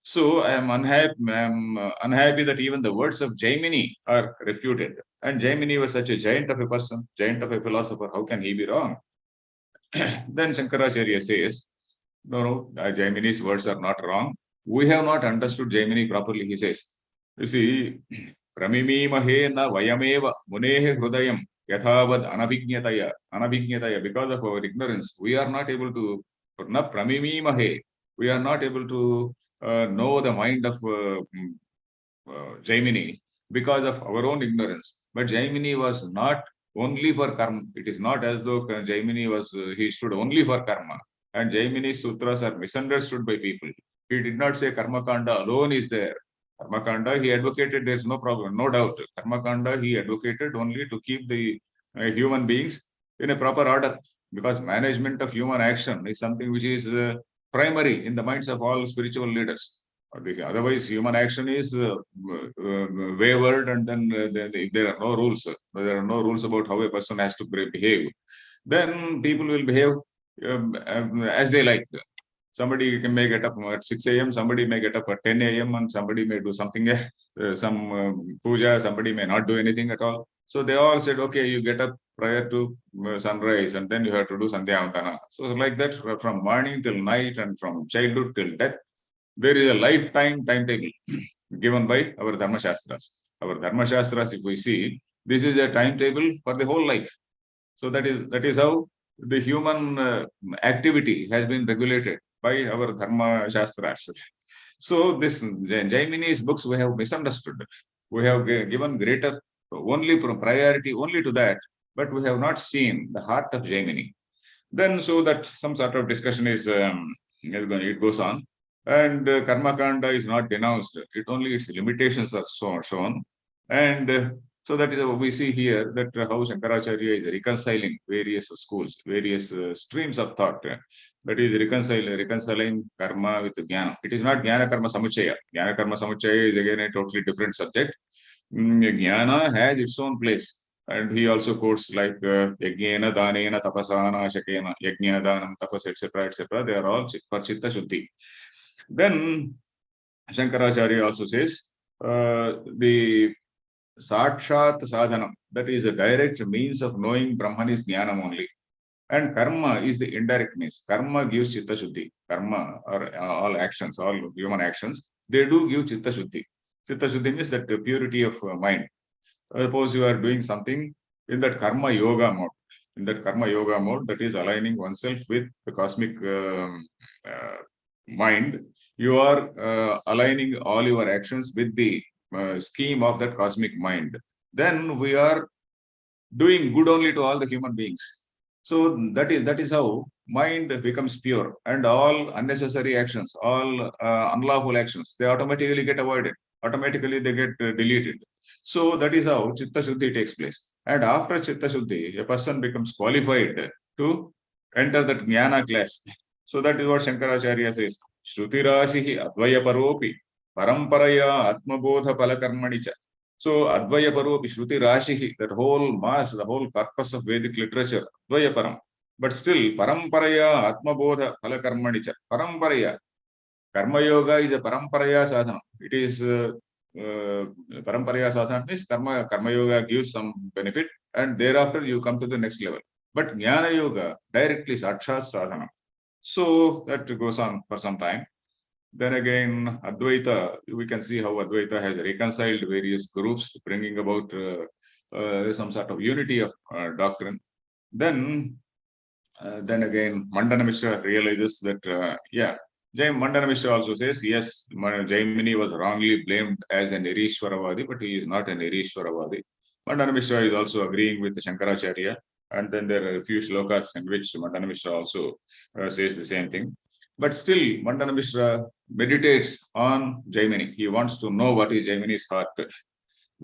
So I am unhappy that even the words of Jaimini are refuted. And Jaimini was such a giant of a person, giant of a philosopher. How can he be wrong? Then Shankaracharya says, no, Jaimini's words are not wrong. We have not understood Jaimini properly, he says. You see, Pramimimahe na vayameva munehe hrudayam yathavad anabhignataya. Because of our ignorance, we are not able to, na pramimimahe, we are not able to know the mind of Jaimini because of our own ignorance. But Jaimini was not only for karma. It is not as though Jaimini was, he stood only for karma. And Jaimini's sutras are misunderstood by people. He did not say Karma Kanda alone is there. Karma Kanda, he advocated, there's no problem, no doubt. Karma Kanda, he advocated only to keep the human beings in a proper order, because management of human action is something which is primary in the minds of all spiritual leaders. Otherwise, human action is wavered, and then there are no rules. There are no rules about how a person has to behave. Then people will behave as they like. Somebody may get up at 6 a.m., somebody may get up at 10 a.m., and somebody may do something, some puja, somebody may not do anything at all. So they all said, okay, you get up prior to sunrise, and then you have to do Sandhya Vandana. So like that, from morning till night, and from childhood till death, there is a lifetime timetable given by our Dharma Shastras. Our Dharma Shastras, if we see, this is a timetable for the whole life. So that is how the human activity has been regulated by our Dharma Shastras. So this Jaimini's books we have misunderstood. We have given greater priority only to that, but we have not seen the heart of Jaimini. Then so that some sort of discussion is it goes on. And Karma Kanda is not denounced. It only its limitations are shown. And so that is what we see here, that how Shankaracharya is reconciling various schools, various streams of thought. That is reconciling karma with jnana. It is not jnana karma samuchaya. Jnana karma samuchaya is again a totally different subject. Jnana has its own place. And he also quotes like yajnena, danena, tapasana, shakena, yajna, danam, tapas, etc., etc. They are all for chitta shuddhi. Then Shankaracharya also says the sakshat sadhanam, that is a direct means of knowing Brahman, is jnanam only. And karma is the indirect means. Karma gives chitta shuddhi. Karma, or all actions, all human actions, they do give chitta shuddhi. Chitta shuddhi means that purity of mind. Suppose you are doing something in that karma yoga mode. In that karma yoga mode, that is aligning oneself with the cosmic mind, you are aligning all your actions with the scheme of that cosmic mind. Then we are doing good only to all the human beings. So that is how mind becomes pure, and all unnecessary actions, all unlawful actions, they automatically get avoided. Automatically they get deleted. So that is how Chitta Shuddhi takes place. And after Chitta Shuddhi, a person becomes qualified to enter that Jnana class. So that is what Shankaracharya says. Shrutirasihi advaya paropi paramparaya atmabodha palakarmanicha. So advaya paropi shruti rashihi, that whole mass, the whole corpus of Vedic literature, advaya param. But still, paramparaya atmabodha palakarmanicha. Paramparaya. Karma yoga is a paramparaya sadhana. It is paramparaya sadhana means karma yoga gives some benefit, and thereafter you come to the next level. But jnana yoga directly sakshat sadhana. So that goes on for some time. Then again, Advaita, we can see how Advaita has reconciled various groups, bringing about some sort of unity of doctrine. Then again, Mandana Mishra realizes that, Mandana Mishra also says, yes, Jaimini was wrongly blamed as an Irishwaravadi, but he is not an Irishwaravadi. Mandana Mishra is also agreeing with the Shankaracharya. And then there are a few shlokas in which Mandana Mishra also says the same thing. But still, Mandana Mishra meditates on Jaimini. He wants to know what is Jaimini's heart.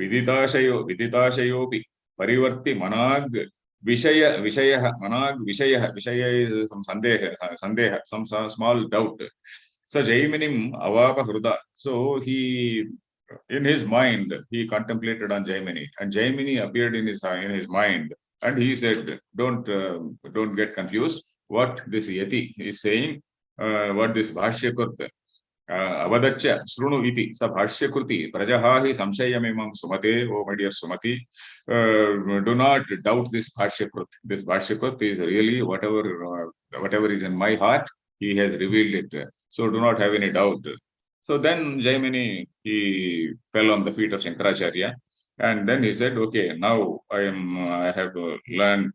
Viditashayopi, parivarti manag, Vishaya is some sandeha, some small doubt. So Jaiminim avapa hruda. So he, in his mind, he contemplated on Jaimini, and Jaimini appeared in his mind, and he said, "Don't get confused. What this yati is saying, what this bhashyakurt avadacha srunu iti sa bhashyakruti prajahahi samshayamimam sumate, oh my dear Sumati, do not doubt this bhashyakrit. This bhashyakrit is really whatever is in my heart, he has revealed it. So do not have any doubt." So then Jaimini, he fell on the feet of Shankaracharya, and then he said, "Okay, now I have learned."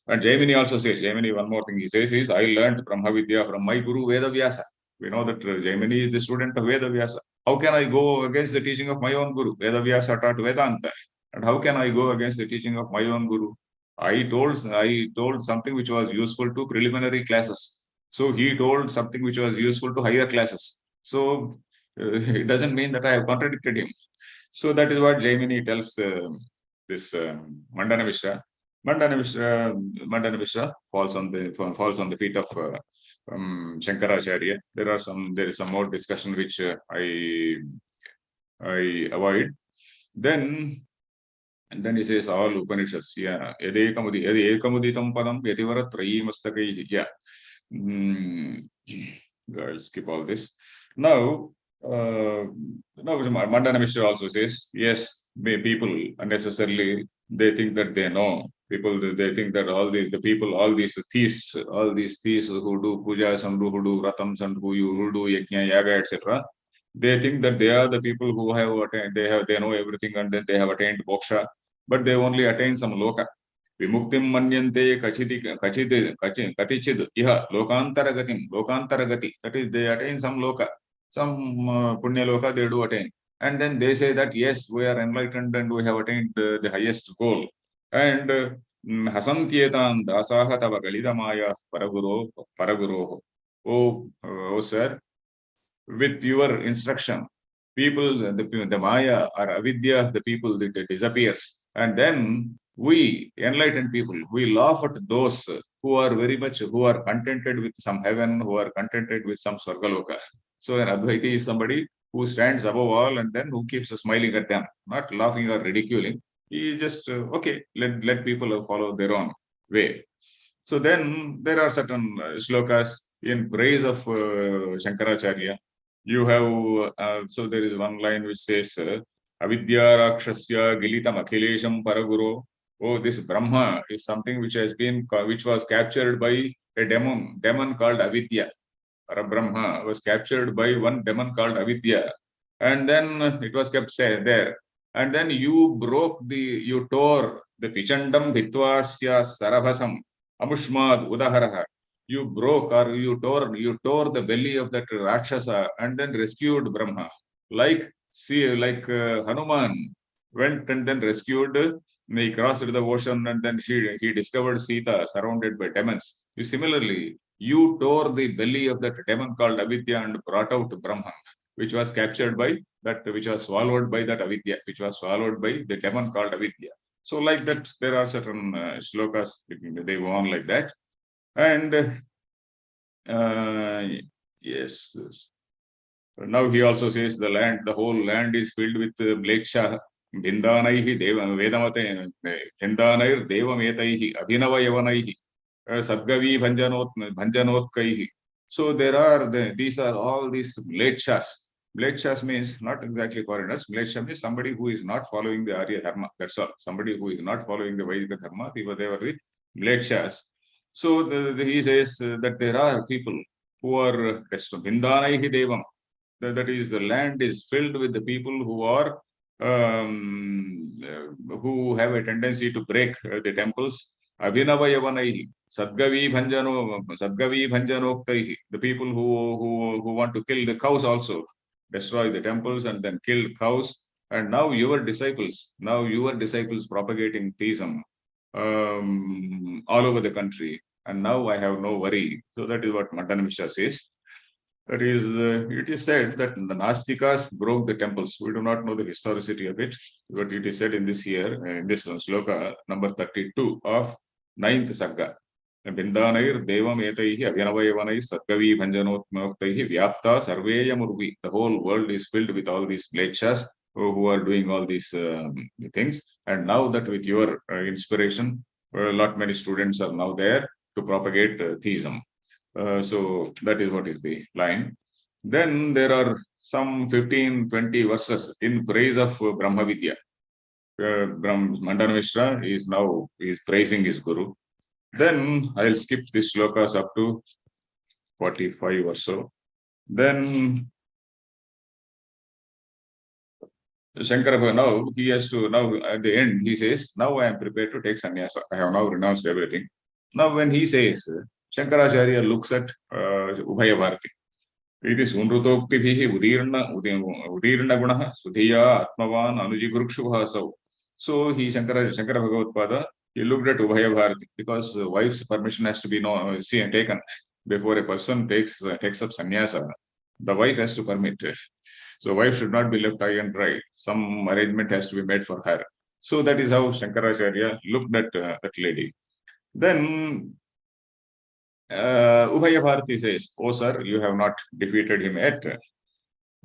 And Jaimini also says, one more thing he says is, "I learned Brahmavidya from my guru Veda Vyasa." We know that Jaimini is the student of Veda Vyasa. How can I go against the teaching of my own guru? Veda Vyasa taught Vedanta. And how can I go against the teaching of my own guru? I told something which was useful to preliminary classes. So he told something which was useful to higher classes. So it doesn't mean that I have contradicted him. So that is what Jaimini tells this Mandana Mishra. Mandana Mishra falls on the feet of Shankaracharya. There is some more discussion which I avoid. Then he says all Upanishads, yeah. Ekamuditam padam yativara trayimastakaihi. Yeah. I'll skip all this. Now Mandana Mishra also says, yes, people unnecessarily, they think that they know. People, they think that all the people, all these theists who do pujas and who do ratams and who do yajna, yaga, etc., they think that they are the people who have attained, they know everything, and then they have attained moksha, but they only attain some loka. Vimuktim manyante katichid iha lokantaragati. That is, they attain some loka, some punya loka they do attain. And then they say that, yes, we are enlightened and we have attained the highest goal. And hasantyetan dasaha tava galidamaya paraguro. Oh, sir, with your instruction, people, the Maya or Avidya, the people, that disappears. And then we, enlightened people, we laugh at those who are who are contented with some heaven, who are contented with some Swargaloka. So an Advaiti is somebody who stands above all and then who keeps smiling at them, not laughing or ridiculing. He just, okay, let people follow their own way. So then there are certain shlokas in praise of Shankaracharya. You have, so there is one line which says, Avidya Rakshasya Gilitam Akhilesham Paraguru. Oh, this Brahma is something which was captured by a demon called Avidya. Parabrahma was captured by one demon called Avidya. And then it was kept there. And then you tore the Pichandam Bhitvasya Sarabhasam Amushmad Udaharaha. You broke or you tore the belly of that Rakshasa and then rescued Brahma. Like Hanuman went and then rescued, he crossed the ocean and then he discovered Sita surrounded by demons. Similarly, you tore the belly of that demon called Avidya and brought out Brahman, which was captured by that, which was swallowed by that Avidya, which was swallowed by the demon called Avidya. So like that, there are certain shlokas, they go on like that. And yes, now he also says the whole land is filled with bleksha. Bindanaihi Vedamate Bindanair Devametaihi Abhinava Yavanaihi Sadgavi Bhanjanotkaihi. So these are all these mlechas. Mlechas means not exactly foreigners. Mlecha means somebody who is not following the Arya Dharma. That's all. Somebody who is not following the Vedic Dharma. They were the mlechas. So he says that there are people who are Bindanaihi Devam. That is, the land is filled with the people who are who have a tendency to break the temples. Abhinava Yavanaihi, Sadgavi Bhanjanokaihi, the people who want to kill the cows also, destroy the temples and then kill cows. And now your disciples propagating theism all over the country. And now I have no worry. So that is what Mandana Mishra says. That is, it is said that the Nastikas broke the temples. We do not know the historicity of it, but it is said in this year, in this sloka number 32 of 9th Sarga. Bindanair Devam Etaihi Abhinavayavanai Satkavi Bhanjanotmokaihi Vyapta Sarveya Murvi. The whole world is filled with all these mlechas who are doing all these things. And now that with your inspiration, many students are now there to propagate theism. So that is what is the line. Then there are some 15-20 verses in praise of Brahma Vidya. Mandana Mishra is praising his Guru. Then I'll skip these shlokas up to 45 or so. Then Shankara, now he has to, now at the end, he says, now I am prepared to take sannyasa. I have now renounced everything. Now when he says, Shankaracharya looks at Ubhaya Bharati. Iti Sunrutoktibihi Udirna Gunaha Sudhiya Atmavan Anuji Gurukshubha Sau. So Shankara Bhagavadpada he looked at Ubhaya Bharati because wife's permission has to be taken before a person takes up sannyasa. The wife has to permit it. So wife should not be left high and dry. Some arrangement has to be made for her. So that is how Shankaracharya looked at that lady. Then Ubhaya Bharati says, "Oh sir, you have not defeated him yet.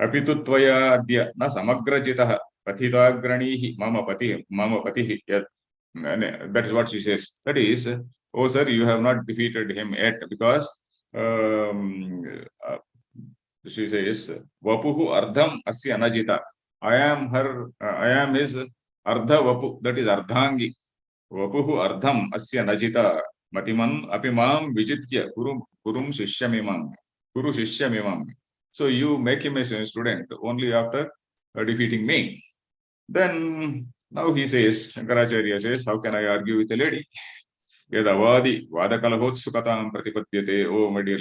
Apitu tvaya adya na samagrajitah pathidagranihi mama patihi." That is what she says. That is, "Oh sir, you have not defeated him yet because um, uh, she says, Vapuhu ardham asya anajita. I am his ardha vapu, that is ardhangi. Vapuhu ardham asya najita. Matiman apimam vijitya kurum shishyamimam. Kuru shishyamimam." So you make him a student only after defeating me. Then now he says, Shankaracharya says, how can I argue with a lady? Yadavadi vadakalahotsukatam pratipadyate. Oh, my dear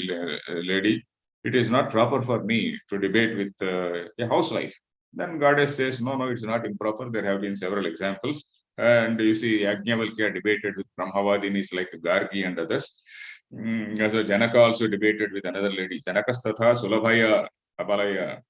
lady, it is not proper for me to debate with a housewife. Then Goddess says, no, it's not improper. There have been several examples. And you see, Yajnavalkya debated with Brahmavadinis like Gargi and others. So Janaka also debated with another lady. Janakastatha Sulabhaya Apalaya.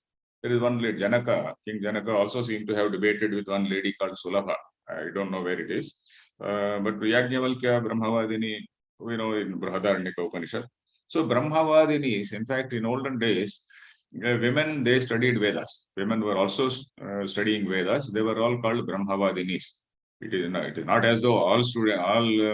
There is one lady, Janaka. King Janaka also seemed to have debated with one lady called Sulabha. I don't know where it is. But Yajnavalkya, Brahmavadini, we know in Brihadaranyaka Upanishad. So Brahmavadinis, in fact, in olden days, women, they studied Vedas. Women were also studying Vedas. They were all called Brahmavadinis. It is not as though all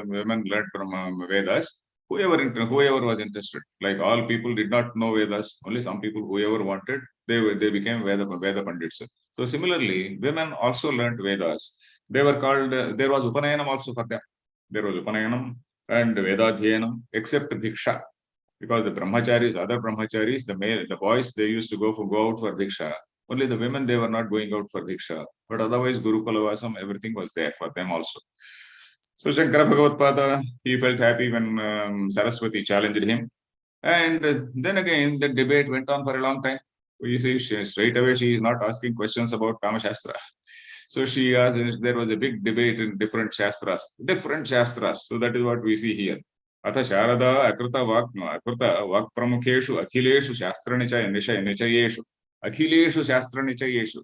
women learned from Vedas. Whoever was interested, like all people did not know Vedas. Only some people, whoever wanted, they became Veda Pandits. So similarly, women also learned Vedas. They were called, there was Upanayanam also for them. There was Upanayanam and Vedadhyanam, except Bhiksha. Because the brahmacharis, other brahmacharis, the boys, they used to go out for Bhiksha. Only the women, they were not going out for Bhiksha. But otherwise, Gurukula Vasam, everything was there for them also. So Shankara Bhagavadpada, he felt happy when Saraswati challenged him. And then again, the debate went on for a long time. You see, straight away, she is not asking questions about Kama Shastra. So she asked, there was a big debate in different Shastras. So that is what we see here. Atha Sharada Akrita Vak Pramukeshu Akhileshu Shastra Nichayeshu. Akhileshu Shastra Nichayeshu.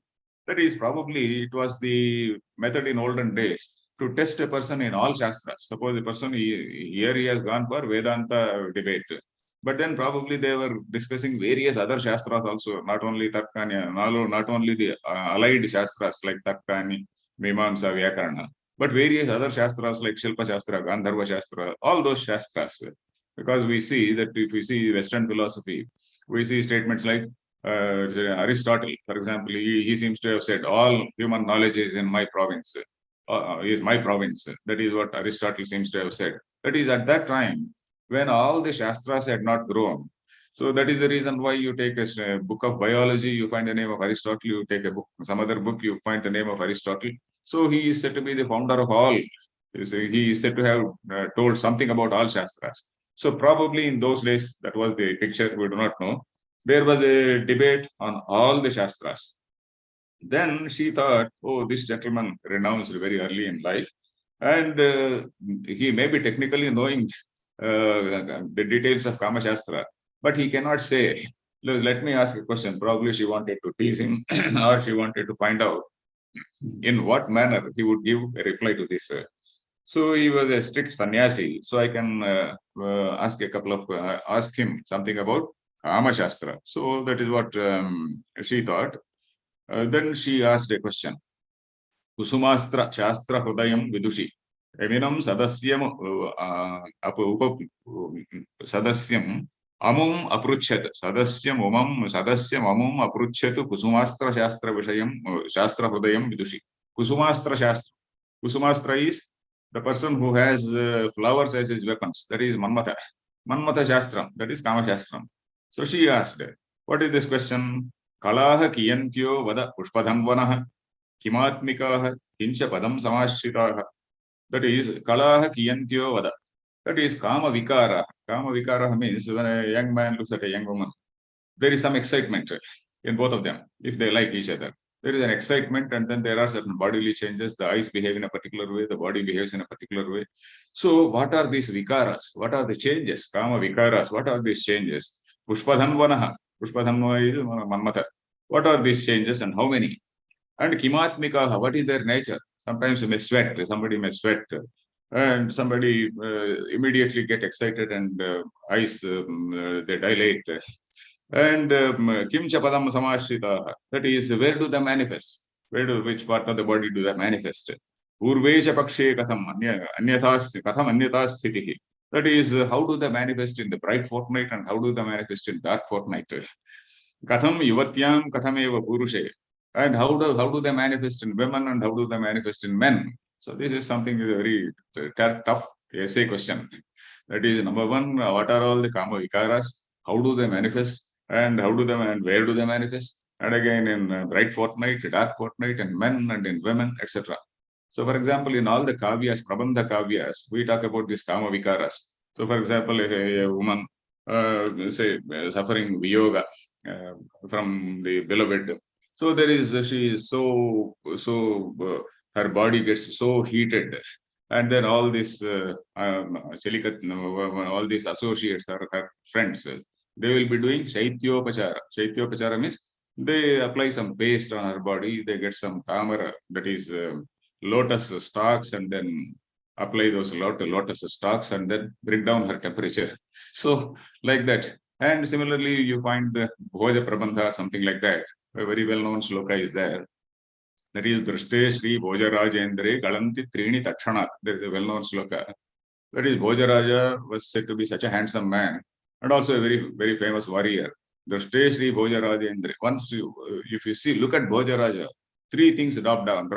That is probably, it was the method in olden days to test a person in all Shastras. Suppose a person, here he has gone for Vedanta debate. But then probably they were discussing various other Shastras also, not only Tarkani, not only the allied Shastras like Tarkani, Mimamsa, Vyakarana, but various other Shastras like Shilpa Shastra, Gandharva Shastra, all those Shastras. Because we see that if we see Western philosophy, we see statements like Aristotle, for example, he seems to have said, all human knowledge is in my province. Is my province. That is what Aristotle seems to have said. That is at that time when all the Shastras had not grown. So that is the reason why you take a book of biology, you find the name of Aristotle, you take a book, some other book, you find the name of Aristotle. So he is said to be the founder of all. He is said to have told something about all Shastras. So probably in those days, that was the picture, we do not know. There was a debate on all the Shastras. Then she thought, oh, this gentleman renounced very early in life. And he may be technically knowing the details of Kama Shastra, but he cannot say, look, let me ask a question. Probably she wanted to tease him or she wanted to find out in what manner he would give a reply to this. So he was a strict sannyasi. So I can ask him something about Kama Shastra. So that is what she thought. Then she asked a question. Kusumastra Shastra Hudayam Vidushi. Eminam Sadasyam Sadasyam Amum Apruchat. Sadasyam Amum Apruchat Kusumastra Shastra Vishayam Shastra Hudayam Vidushi. Kusumastra Shastra. Kusumastra is the person who has flowers as his weapons. That is Manmatha. Manmatha Shastram. That is Kama Shastram. So she asked, what is this question? Kalaha Kiyantyo Vada Pushpadhanvanaha. Kimatmikaha Hincha Padam Samashitaha. That is Kalaha Kiyantyo Vada. That is Kama Vikara. Kama Vikara means when a young man looks at a young woman, there is some excitement in both of them if they like each other. there is an excitement, and then there are certain bodily changes. The eyes behave in a particular way, the body behaves in a particular way. So what are these vikaras? What are the changes? Kama vikaras, what are these changes? Pushpadhanvanaha. Pushpadhanva is Manmatha. What are these changes and how many? And kimatmikaha, what is their nature? Sometimes you may sweat, somebody may sweat, and somebody immediately get excited and eyes they dilate. And kim chapadam samashrita, that is, where do they manifest? Which part of the body do they manifest? Urveja pakshe katham anyatha sthitihi. That is, how do they manifest in the bright fortnight and how do they manifest in dark fortnight? Katham yuvatyam kathameva purushe. And how do they manifest in women and how do they manifest in men? So this is something is a very tough essay question. That is, number one, what are all the kama vikaras? How do they manifest? And how do they and where do they manifest? And again, in bright fortnight, dark fortnight, in men and in women, etc. So, for example, in all the kavyas, prabandha kavyas, we talk about these kama vikaras. So, for example, if a woman, say, suffering viyoga from the beloved, so there is, she is her body gets so heated, and then all these all these associates or her friends, they will be doing shaityopachara. Shaityopachara means they apply some paste on her body, they get some tamara, that is lotus stalks, and then apply those lotus stalks and then bring down her temperature. So like that. And similarly, you find the Bhoja Prabandha, something like that. A very well-known sloka is there. That is Drishte Shri Bhojarajendra Galanti Trini Takshanat. There is a well-known sloka. That is, Bhojaraja was said to be such a handsome man and also a very, very famous warrior. Drishte Shri Bhojarajendra. Once if you see, look at Bhojaraja, three things drop down.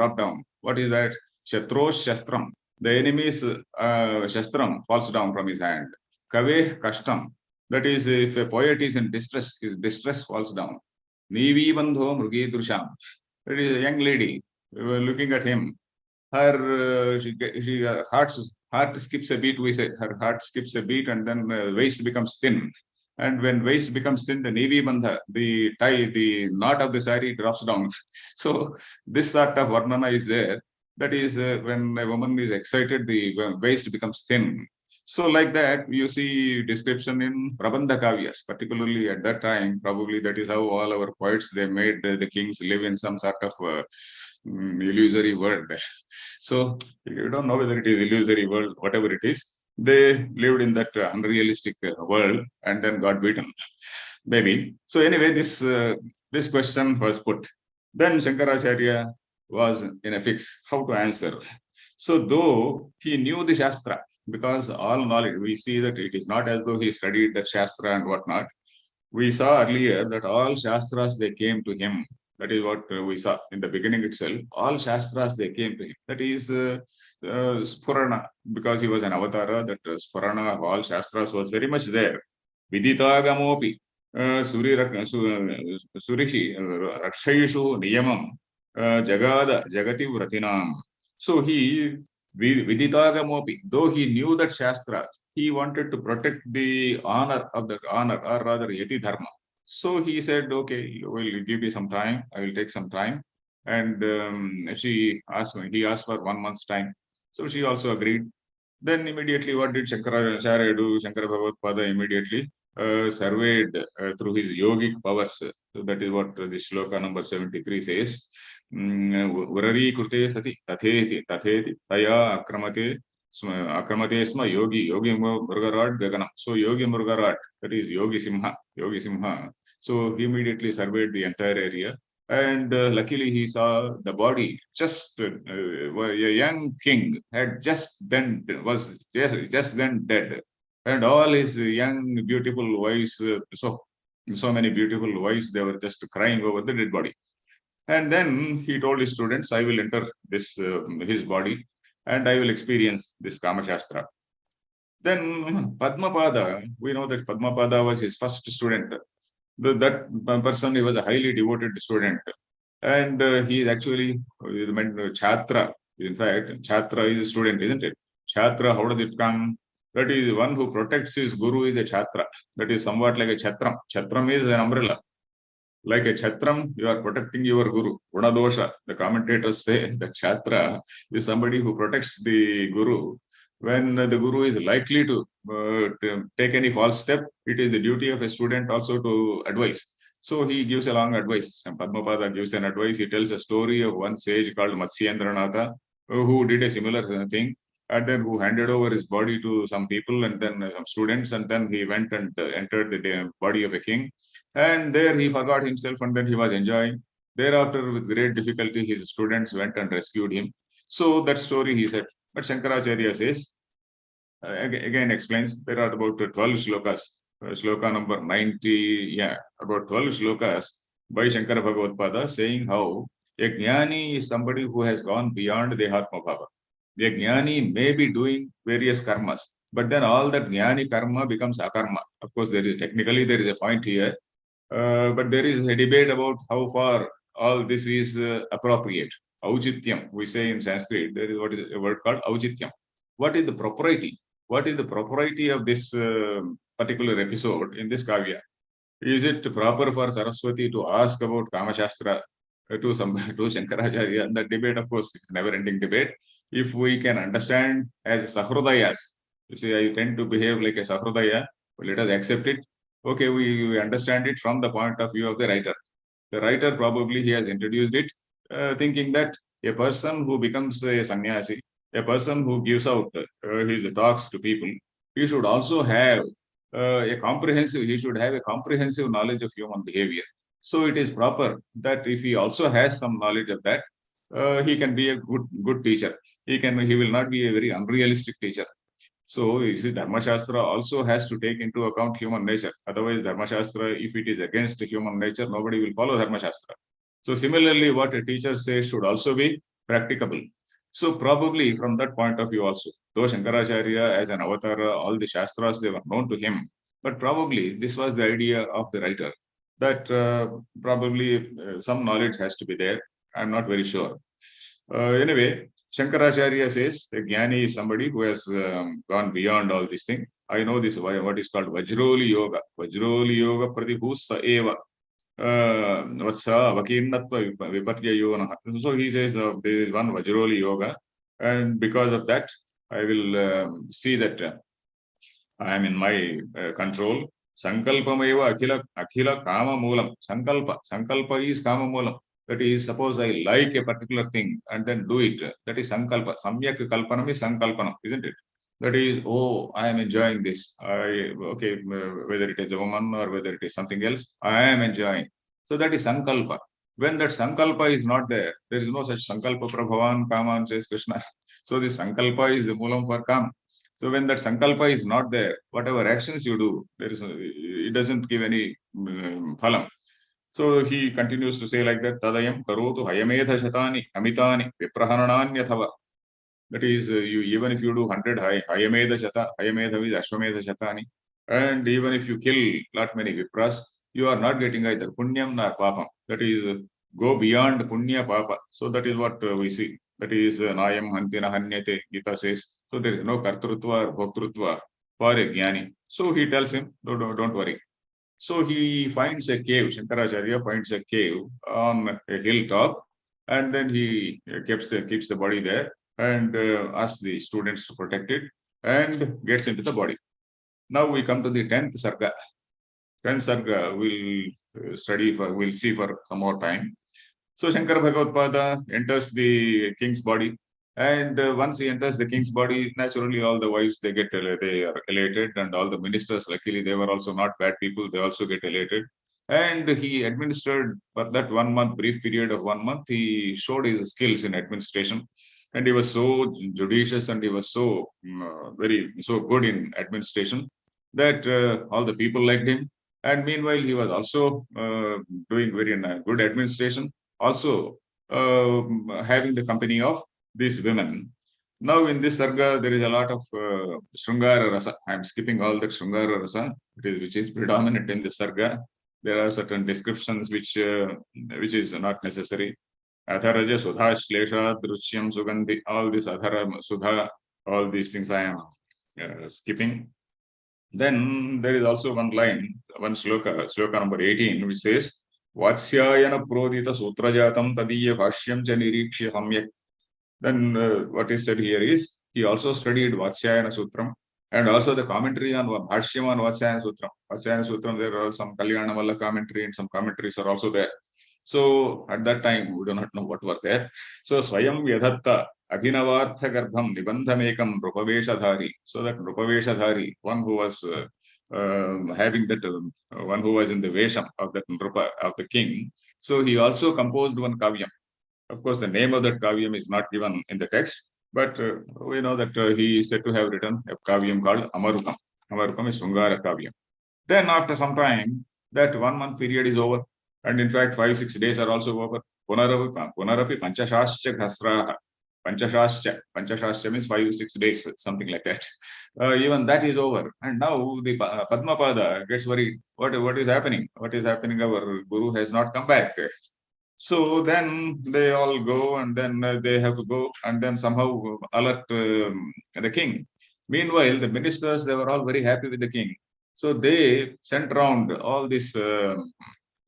What is that? Shatros Shastram. The enemy's Shastram falls down from his hand. Kave Kashtam. That is, if a poet is in distress, his distress falls down. Nivi Bandho Mrugi Drusham. That is a young lady looking at him. Her heart skips a beat. We say her heart skips a beat, and then waist becomes thin. And when waist becomes thin, the Nivi Bandha, the tie, the knot of the sari drops down. So this sort of varnana is there. That is, when a woman is excited, the waist becomes thin. So like that, you see description in Prabandha Kavyas, particularly at that time. Probably that is how all our poets, they made the kings live in some sort of illusory world. So you don't know whether it is illusory world, whatever it is. They lived in that unrealistic world and then got beaten, maybe. So anyway, this question was put. Then Shankaracharya was in a fix how to answer. So though he knew the Shastra, because all knowledge, we see that it is not as though he studied that Shastra and whatnot. We saw earlier that all Shastras, they came to him. That is what we saw in the beginning itself. All Shastras, they came to him. That is Spurana, because he was an avatara, that Spurana of all Shastras was very much there. Viditagamopi, Surihi, Rakshayishu, Niyamam, Jagada, Jagati Vratinam. So he Viditagamopi, though he knew that Shastras, he wanted to protect the honor of the honor, or rather Yati Dharma. So he said, okay, will give me some time, I will take some time. And he asked for 1 month's time. So she also agreed. Then immediately, what did Shankaracharya do? Shankara Bhagavadpada immediately surveyed through his yogic powers. So that is what the shloka number 73 says. Urari krute sati tatheti taya akramate sma yogi murgarat gaganam. So yogi murgarat, that is yogi simha. So he immediately surveyed the entire area. And luckily, he saw the body. Just a young king had just then dead, and all his young beautiful wives, so many beautiful wives, they were just crying over the dead body. And then he told his students, I will enter this his body, and I will experience this Kama Shastra. Then Padmapada, we know that Padmapada was his first student. That person, he was a highly devoted student, and he is actually meant Chhatra. In fact, Chhatra is a student, isn't it? Chhatra, how does it come? That is one who protects his guru is a Chhatra. That is somewhat like a Chhatram. Chatram is an umbrella. Like a Chatram, you are protecting your Guru. Gunadosha, the commentators say that Chhatra is somebody who protects the Guru. When the Guru is likely to take any false step, it is the duty of a student also to advise. So he gives a long advice. And Padmapada gives an advice. He tells a story of one sage called Matsyendranatha who did a similar thing, and then who handed over his body to some people and then some students, and then he went and entered the body of a king. And there he forgot himself and then he was enjoying. Thereafter, with great difficulty, his students went and rescued him. So that story he said. But Shankaracharya says, again explains, there are about 12 shlokas. Shloka number 90, about 12 shlokas by Shankara Bhagavadpada saying how a jnani is somebody who has gone beyond Dehatma Bhava. The jnani may be doing various karmas, but then all that jnani karma becomes akarma. Of course, there is a point here, but there is a debate about how far all this is appropriate. Auchityam, we say in Sanskrit, there is what is a word called auchityam. What is the propriety? What is the propriety of this particular episode in this kavya? Is it proper for Saraswati to ask about Kamashastra to Shankaracharya? That debate, of course, it's a never-ending debate. If we can understand as Sahrudayas, you see, I tend to behave like a Sahrudaya, but let us accept it. Okay, we understand it from the point of view of the writer. The writer probably he has introduced it thinking that a person who becomes a sannyasi, a person who gives out his talks to people, he should also have he should have a comprehensive knowledge of human behavior. So it is proper that if he also has some knowledge of that, he can be a good teacher. He will not be a very unrealistic teacher. So you see, Dharma Shastra also has to take into account human nature. Otherwise, Dharma Shastra, if it is against human nature, nobody will follow Dharma Shastra. So similarly, what a teacher says should also be practicable. So probably from that point of view also, though Shankaracharya as an avatara, all the Shastras, they were known to him, but probably this was the idea of the writer, that probably some knowledge has to be there. I'm not very sure. Anyway, Shankaracharya says the jnani is somebody who has gone beyond all these things. I know this, what is called Vajroli Yoga. Vajroli Yoga Pratibhusa Eva. So he says there is one Vajroli Yoga, and because of that, I will see that I am in my control. Sankalpameva akhila kama moolam. Sankalpa is kama moolam. That is, suppose I like a particular thing and then do it. That is sankalpa. Samyak kalpanam is sankalpanam, isn't it? That is, oh, I am enjoying this. Whether it is a woman or whether it is something else, I am enjoying. So that is sankalpa. When that sankalpa is not there, there is no such sankalpa prabhavan kaman, says Krishna. So this sankalpa is the moolam for kam. So when that sankalpa is not there, whatever actions you do, it doesn't give any phalam. So he continues to say like that, Tadayam karotu hayamedha shatani amitani vipraharananyathava. That is, even if you do 100 hayamedha shata, hayamedha is ashwamedha shatani, and even if you kill lot many vipras, you are not getting either punyam nor papam. That is, go beyond punya papa. So that is what we see. That is, nayam hantina hanyate, Gita says. So there is no kartrutva or bhoktrutva for a jnani. So he tells him, don't worry. So he finds a cave, Shankaracharya finds a cave on a hilltop, and then he keeps the body there and asks the students to protect it and gets into the body. Now we come to the 10th Sarga. 10th Sarga we'll see for some more time. So Shankara Bhagavadpada enters the king's body, and once he enters the king's body, naturally all the wives they are elated, and all the ministers, luckily they were also not bad people, they also get elated. And he administered for that 1 month, brief period of 1 month, he showed his skills in administration, and he was so judicious and he was so good in administration that all the people liked him. And meanwhile, he was also doing very good administration, also having the company of these women. Now in this sarga, there is a lot of Shrungara Rasa. I am skipping all that Shrungara Rasa, which is predominant in this sarga. There are certain descriptions which is not necessary. Atharaja Sudha Shlesha Druchyam Sugandhi, all this Athara Sudha, all these things I am skipping. Then there is also one line, one shloka number 18, which says, Vatsyayana prodita sutrajatam tadiya bhashyam cha nirikshya samyak. Then what is said here is, he also studied Vatsyayana Sutram and also the commentary on Bhashyam on Vatsyayana Sutram. Vatsyayana Sutram, there are some Kalyana Valla commentary and some commentaries are also there. So at that time, we do not know what were there. So Swayam Yadhatta Abhinavartha Garbham Nibandhamekam Rupaveshadhari. So that Rupaveshadhari, one who was having that, one who was in the Vesham of that Rupa, of the king. So he also composed one Kavyam. Of course, the name of that Kavyam is not given in the text, but we know that he is said to have written a Kavyam called Amarukam. Amarukam is Sungara Kavyam. Then after some time, that 1 month period is over. And in fact, 5-6 days are also over. Punarapi Panchashascha Ghasraha. Panchashascha means 5-6 days, something like that. Even that is over. And now the Padmapada gets worried. What is happening? What is happening? Our Guru has not come back. So then they all go and then they have to go and then somehow alert the king. Meanwhile, the ministers, they were all very happy with the king. So they sent around all these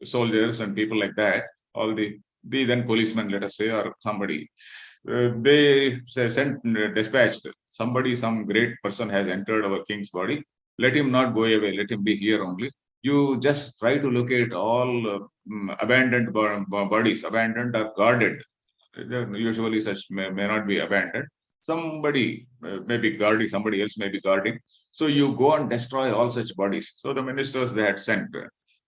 soldiers and people like that, all the then policemen, let us say, or somebody. They sent, dispatched somebody, some great person has entered our king's body. Let him not go away. Let him be here only. You just try to locate all abandoned bodies, abandoned or guarded. Usually such may not be abandoned. Somebody may be guarding, somebody else may be guarding. So you go and destroy all such bodies. So the ministers, they had sent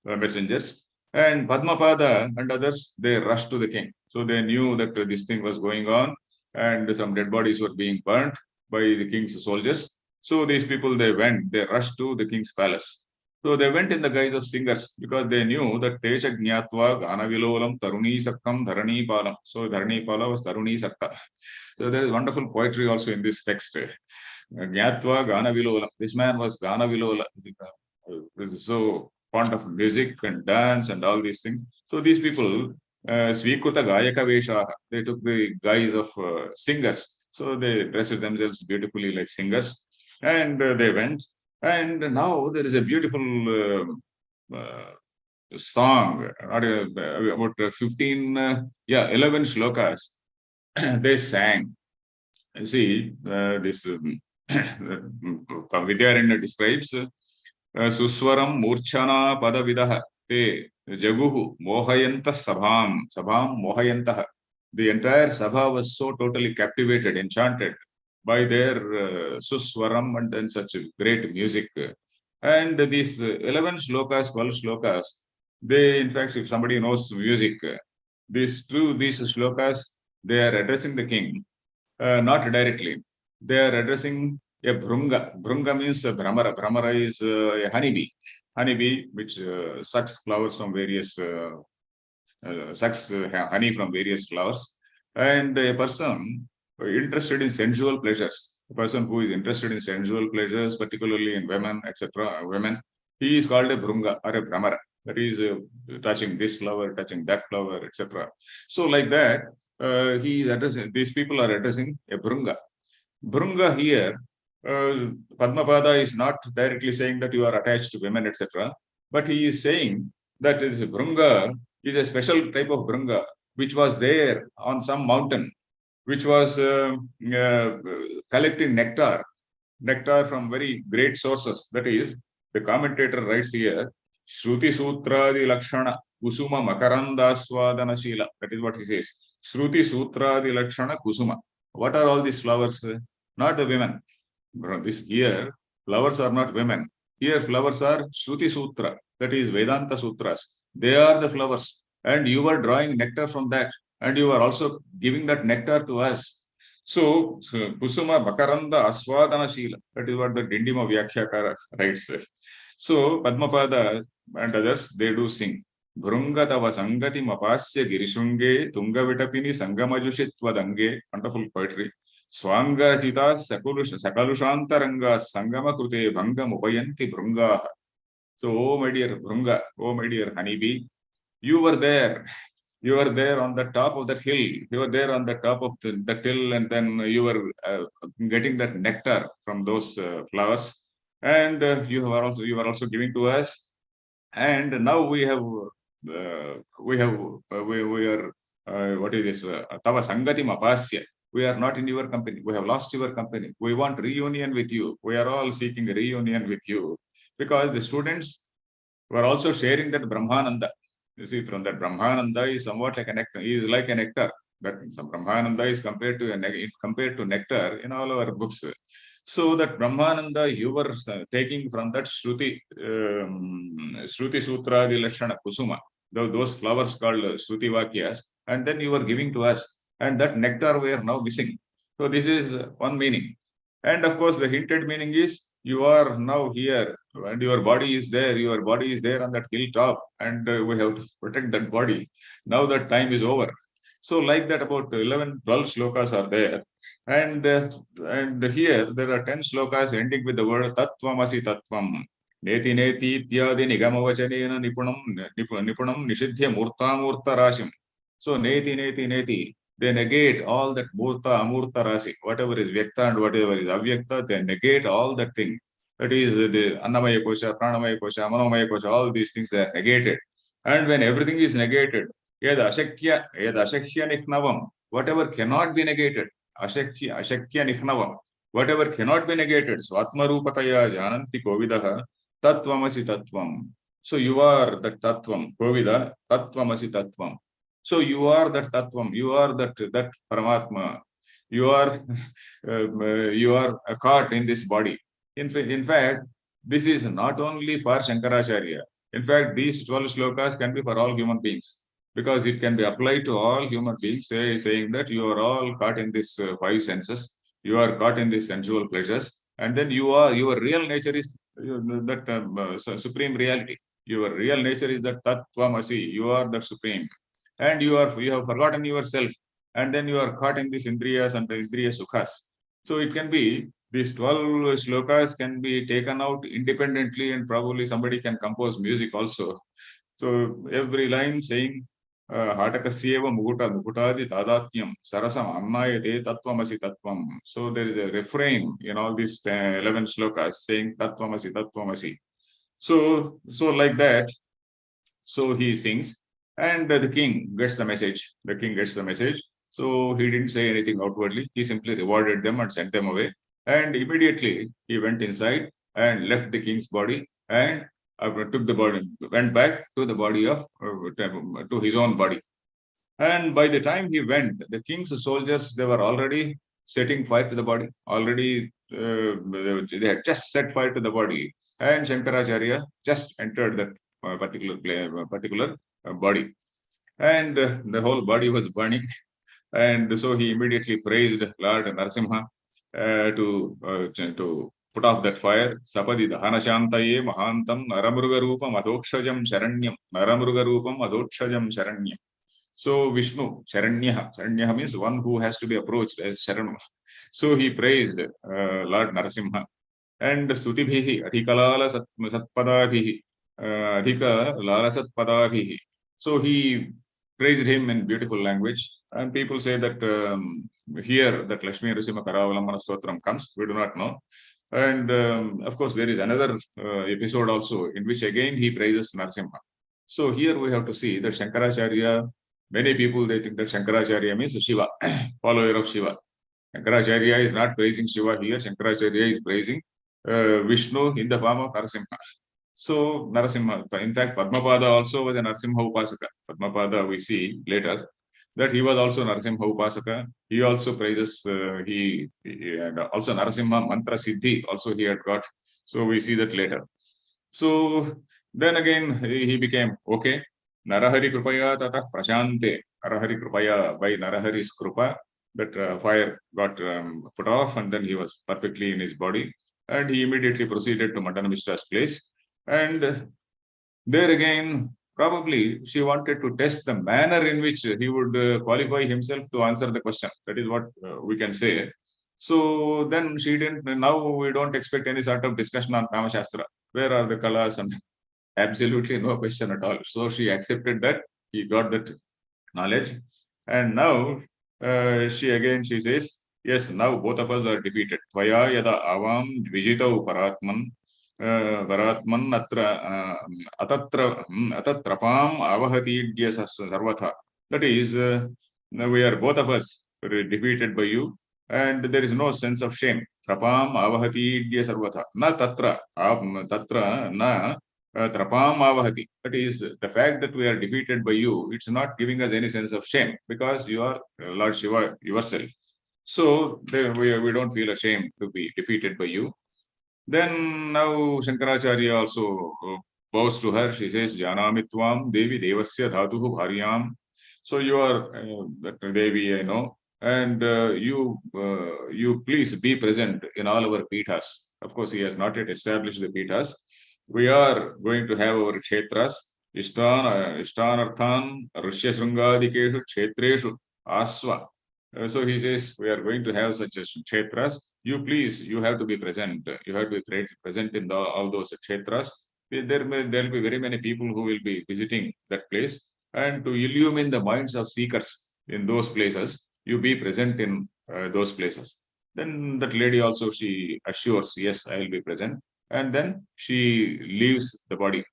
messengers. And Padmapada and others, they rushed to the king. So they knew that this thing was going on and some dead bodies were being burnt by the king's soldiers. So these people, they rushed to the king's palace. So they went in the guise of singers because they knew that Tesha Jnatva Gana Vilolam Taruni Sakkam Dharani Palam. So Dharani Pala was Taruni Sakka. So there is wonderful poetry also in this text. Jnatva Gana Vilolam. This man was Gana Vilola. So fond of music and dance and all these things. So these people, Swikuta Gayaka Vesha, they took the guise of singers. So they dressed themselves beautifully like singers. And they went. And now there is a beautiful song, about 11 shlokas they sang. You see, this Vidyaranya describes Suswaram Murchana Padavidaha Te Jaguhu Mohayanta Sabham Mohayantah. The entire Sabha was so totally captivated, enchanted by their Suswaram and then such great music. And these 11 shlokas, 12 shlokas, they, in fact, if somebody knows music, these shlokas, they are addressing the king, not directly. They are addressing a Brunga. Brunga means a Brahmara. Brahmara is a honeybee. Honeybee, which sucks flowers from various, sucks honey from various flowers. And a person interested in sensual pleasures, a person who is interested in sensual pleasures, particularly in women, etc., women, he is called a Brunga or a Brahmara. That is touching this flower, touching that flower, etc. So like that, he is addressing, these people are addressing a Brunga. Brunga here, Padmapada is not directly saying that you are attached to women, etc. But he is saying that this Brunga is a special type of Brunga which was there on some mountain, which was collecting nectar from very great sources. That is, the commentator writes here, Shruti Sutradi Lakshana Kusuma Makarandaswadana Shila. That is what he says. Shruti Sutradi Lakshana Kusuma. What are all these flowers? Not the women. This here, flowers are not women. Here, flowers are Shruti Sutra. That is Vedanta Sutras. They are the flowers. And you are drawing nectar from that. And you are also giving that nectar to us. So, Kusuma Makaranda Aswadana Shila. That is what the Dindima Vyakhyakāra writes. So, Padmapada and others, they do sing. Brunga Tava Sangati Mapasya Girishunge Tunga Vitapini Sangamajushitvadange. Wonderful poetry. Swanga Chita Sakalushantaranga Sangama Krute Bhanga Mupayanti Brunga. So, oh my dear Brunga, oh my dear honeybee, you were there. You were there on the top of that hill. You were there on the top of the hill, and then you were getting that nectar from those flowers. And you were also giving to us. And now we have we are, what is this? Tava Sangati Mapasya. We are not in your company. We have lost your company. We want reunion with you. We are all seeking a reunion with you. Because the students were also sharing that Brahmananda. You see, from that Brahmananda is somewhat like a nectar. He is like a nectar. That some Brahmananda is compared to nectar in all our books. So that Brahmananda you were taking from that Shruti Sutra the Lashana Kusuma, those flowers called Shruti Vakyas, and then you were giving to us, and that nectar we are now missing. So this is one meaning. And of course, the hinted meaning is you are now here and your body is there. Your body is there on that hilltop, and we have to protect that body. Now that time is over. So like that, about 11, 12 slokas are there. And here there are 10 slokas ending with the word Tattvamasi Tattvam. Neti neti ityadi nigamavachanena nipunam nishidhya murta rashim. So neti neti neti. They negate all that murta, amurta rasi, whatever is vyakta and whatever is avyakta, they negate all that thing. That is the annamaya kosha, pranamaya kosha, manomaya kosha, all these things they are negated. And when everything is negated, yad ashakya nikhnavam, whatever cannot be negated, ashakya nikhnavam, whatever cannot be negated, swatma rupataya jananti kovidaha, tattvamasi tattvam. So you are that tattvam, kovida, tattvamasi tattvam. So you are that Tattvam, you are that Paramatma, you are caught in this body. In fact, this is not only for Shankaracharya. In fact, these 12 slokas can be for all human beings, because it can be applied to all human beings, saying that you are all caught in this five senses, you are caught in these sensual pleasures, and then your real nature is that supreme reality. Your real nature is that Tattvamasi, you are that supreme. And you have forgotten yourself, and then you are caught in these indriyas and the indriya sukhas. So it can be, these 12 slokas can be taken out independently, and probably somebody can compose music also. So every line saying Hatakasyeva Mukutadi Tadatyam Sarasam Amnayate Tattvamasi Tattvam. So there is a refrain in all these 11 slokas saying Tattvamasi Tattvamasi. So like that, so he sings. And the king gets the message. The king gets the message. So he didn't say anything outwardly. He simply rewarded them and sent them away. And immediately he went inside and left the king's body and took the body, went back to the body of, to his own body. And by the time he went, the king's soldiers, they were already setting fire to the body. Already they had just set fire to the body. And Shankaracharya just entered that particular body, and the whole body was burning. And so he immediately praised Lord Narasimha to put off that fire. Sapadi dahana shantaye mahantam naramruga roopam adokshajam sharanyam. Naramruga roopam adokshajam sharanyam. So Vishnu, Sharanyaha means one who has to be approached as Sharanma. So he praised Lord Narasimha. And Stutibhihi, Adhikalala Satpadabhihi, Adhika Lala Satpadabhihi. So he praised him in beautiful language. And people say that here that Lakshmi Narasimha Karavalamana Stotram comes. We do not know. And of course, there is another episode also in which again he praises Narasimha. So here we have to see that Shankaracharya, many people, they think that Shankaracharya means Shiva, follower of Shiva. Shankaracharya is not praising Shiva here. Shankaracharya is praising Vishnu in the form of Narasimha. So Narasimha, in fact, Padmapada also was a Narasimha Upasaka. Padmapada we see later that he was also Narasimha Upasaka. He also praises, and also Narasimha Mantra Siddhi also he had got. So we see that later. So then again he became okay. Narahari Krupaya Tata Prashante. Narahari Krupaya, by Narahari's Krupa, that fire got put off, and then he was perfectly in his body. And he immediately proceeded to Madana Mishra's place. And there again, probably she wanted to test the manner in which he would qualify himself to answer the question. That is what we can say. So then she didn't, now we don't expect any sort of discussion on Kama Shastra. Where are the kalas? And absolutely no question at all. So she accepted that, he got that knowledge. And now she says, yes, now both of us are defeated. Tvaya yada avam dvijitau paratman Varatman atatrapam avahatidya sarvatha. That is, we are both of us defeated by you, and there is no sense of shame. Trapam avahatidya sarvatha. Na tatra na trapam avahati. That is, the fact that we are defeated by you, it's not giving us any sense of shame, because you are Lord Shiva yourself. So we don't feel ashamed to be defeated by you. Then now Shankaracharya also bows to her. She says, Janamitvam Devi Devasya Dhatuhu Bharyam. So you are that Devi, I know, and you please be present in all our pithas. Of course, he has not yet established the pithas. We are going to have our kshetras, Ishtanarthan, Rishya Srungadikeshu, Kshetreshu, Aswa. So he says, we are going to have such as kshetras. You have to be present. You have to be present in all those kshetras. There will be very many people who will be visiting that place. And to illumine the minds of seekers in those places, you be present in those places. Then that lady also, she assures, yes, I will be present. And then she leaves the body.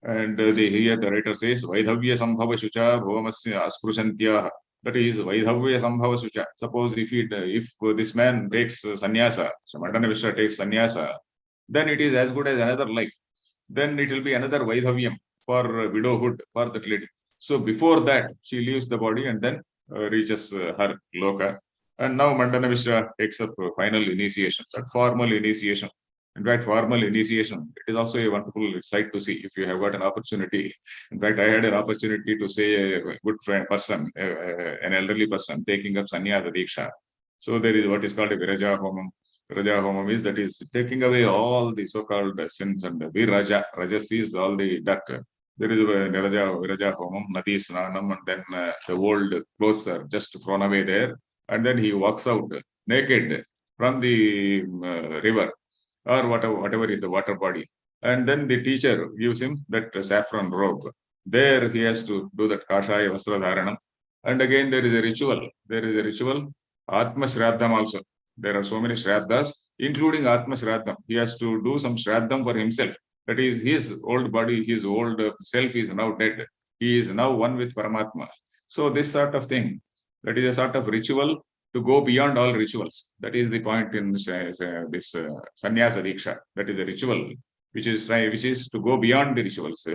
And here the writer says, Vaidhavya Sambhava Shucha Bhavamasya Asprusantya. That is Vaidhavya Sambhava Shucha. Suppose if this man takes sannyasa, so Madana Vishra takes sannyasa, then it is as good as another life. Then it will be another Vaidhavyam for widowhood for the lady. So before that, she leaves the body and then reaches her loka. And now Mandana Vishra takes up final initiation, that formal initiation. In fact, formal initiation, it is also a wonderful sight to see if you have got an opportunity. In fact, I had an opportunity to say a good friend person, an elderly person, taking up Sanyasa Diksha. So there is what is called a Viraja Homam. Viraja Homam is, that is taking away all the so-called sins, and Viraja, Rajas is all the dirt. There is a Viraja Homam, Nadi Snanam, and then the old clothes are just thrown away there. And then he walks out naked from the river, or whatever is the water body. And then the teacher gives him that saffron robe. There he has to do that Kashaya Vastra Dharanam. And again, there is a ritual. There is a ritual, Atma Shraddham also. There are so many Shraddhas, including Atma Shraddham. He has to do some Shraddham for himself. That is, his old body, his old self is now dead. He is now one with Paramatma. So this sort of thing, that is a sort of ritual to go beyond all rituals. That is the point in this Sannyasa Diksha. That is a ritual which is to go beyond the rituals.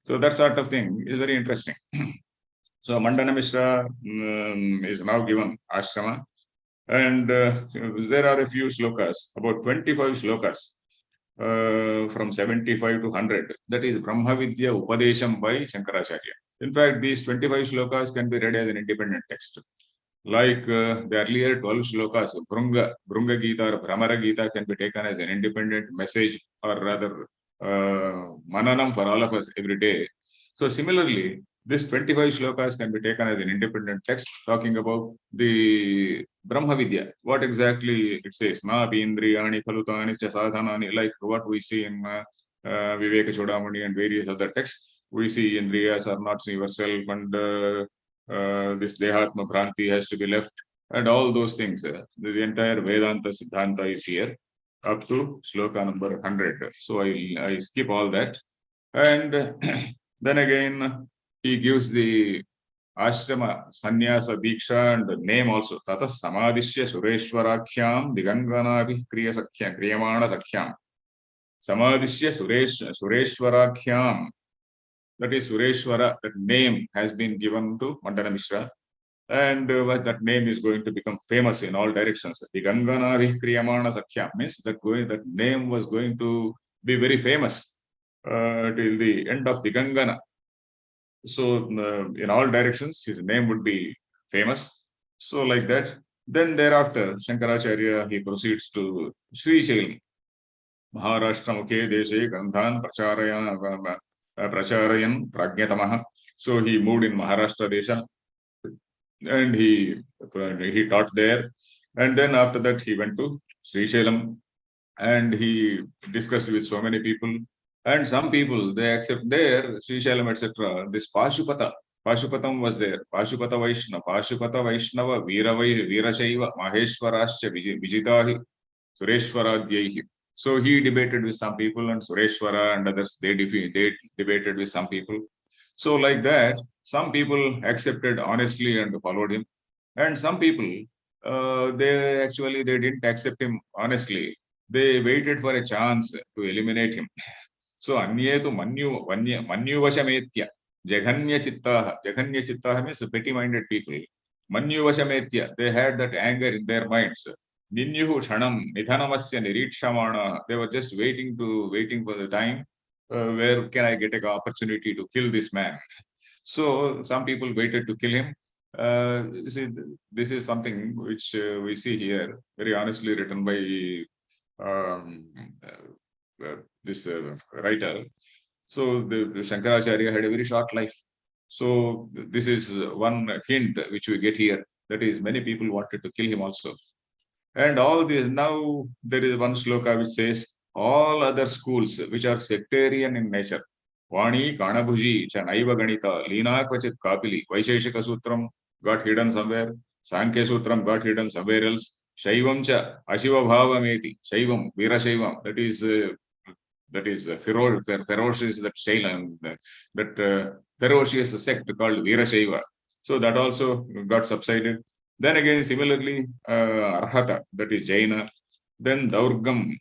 So that sort of thing is very interesting. So Mandana Mishra is now given ashrama, and there are a few shlokas, about 25 shlokas from 75 to 100. That is Brahma Vidya Upadesham by Shankaracharya. In fact, these 25 shlokas can be read as an independent text. Like the earlier 12 shlokas, Brunga Gita or Brahmara Gita can be taken as an independent message, or rather mananam for all of us every day. So similarly, this 25 shlokas can be taken as an independent text talking about the Brahma Vidya. What exactly it says, Na Pindriyani Kalutani Chasadhanani, like what we see in Viveka Chodamani and various other texts. We see Indriyas are not yourself, and this Dehatma Bhranti has to be left, and all those things. The entire Vedanta Siddhanta is here up to shloka number 100. So I skip all that. And then again, he gives the ashrama, sannyasa, diksha, and the name also. Tata Samadishya Sureshwarakhyam Digangana Kriyamana Sakhyam. Samadishya Sureshwarakhyam. That is Sureshwara, that name has been given to Mandana Mishra, and that name is going to become famous in all directions. The Gangana Kriyamana Sakya means that name was going to be very famous till the end of the Gangana. So in all directions, his name would be famous. So like that. Then thereafter, Shankaracharya, he proceeds to Sri Shailam. Maharashtra Mukhe Deshe Gandhan Pracharayan Pragnatamaha. So he moved in Maharashtra Desha, and he taught there. And then after that, he went to Sri Shailam, and he discussed with so many people. And some people, they accept there, Sri Shailam, etc. This Pashupatam was there. Pashupata Vaishnava, Veerashaiva, Maheshwarascha Vijitahi, Sureshwaradhyaihi. So he debated with some people, and Sureshwara and others, they debated with some people. So like that, some people accepted honestly and followed him. And some people, they didn't accept him honestly. They waited for a chance to eliminate him. So Anyetu Manyu Vashametya, Jaganya Chittaha means petty-minded people. Manyu Vashametya, they had that anger in their minds. Ninyuhu Shanam, Nidhanamasya Nirikshamana. They were just waiting for the time where can I get an opportunity to kill this man. So some people waited to kill him. This is something which we see here, very honestly written by um, this writer. So the Shankaracharya had a very short life. So this is one hint which we get here. That is, many people wanted to kill him also. And all this, now there is one sloka which says, all other schools which are sectarian in nature, Vani, Kanabhuji, Chanaiva Ganita, Lina Kvachit Kapili, Vaisheshika Sutram got hidden somewhere, Sankhya Sutram got hidden somewhere else, Shaivam Cha, Ashiva Bhavameti, Shaivam, Veera Shaivam, that is ferocious, that Shailam, that ferocious sect called Veera Shaiva. So that also got subsided. Then again, similarly, Arhata, that is Jaina. Then Daurgam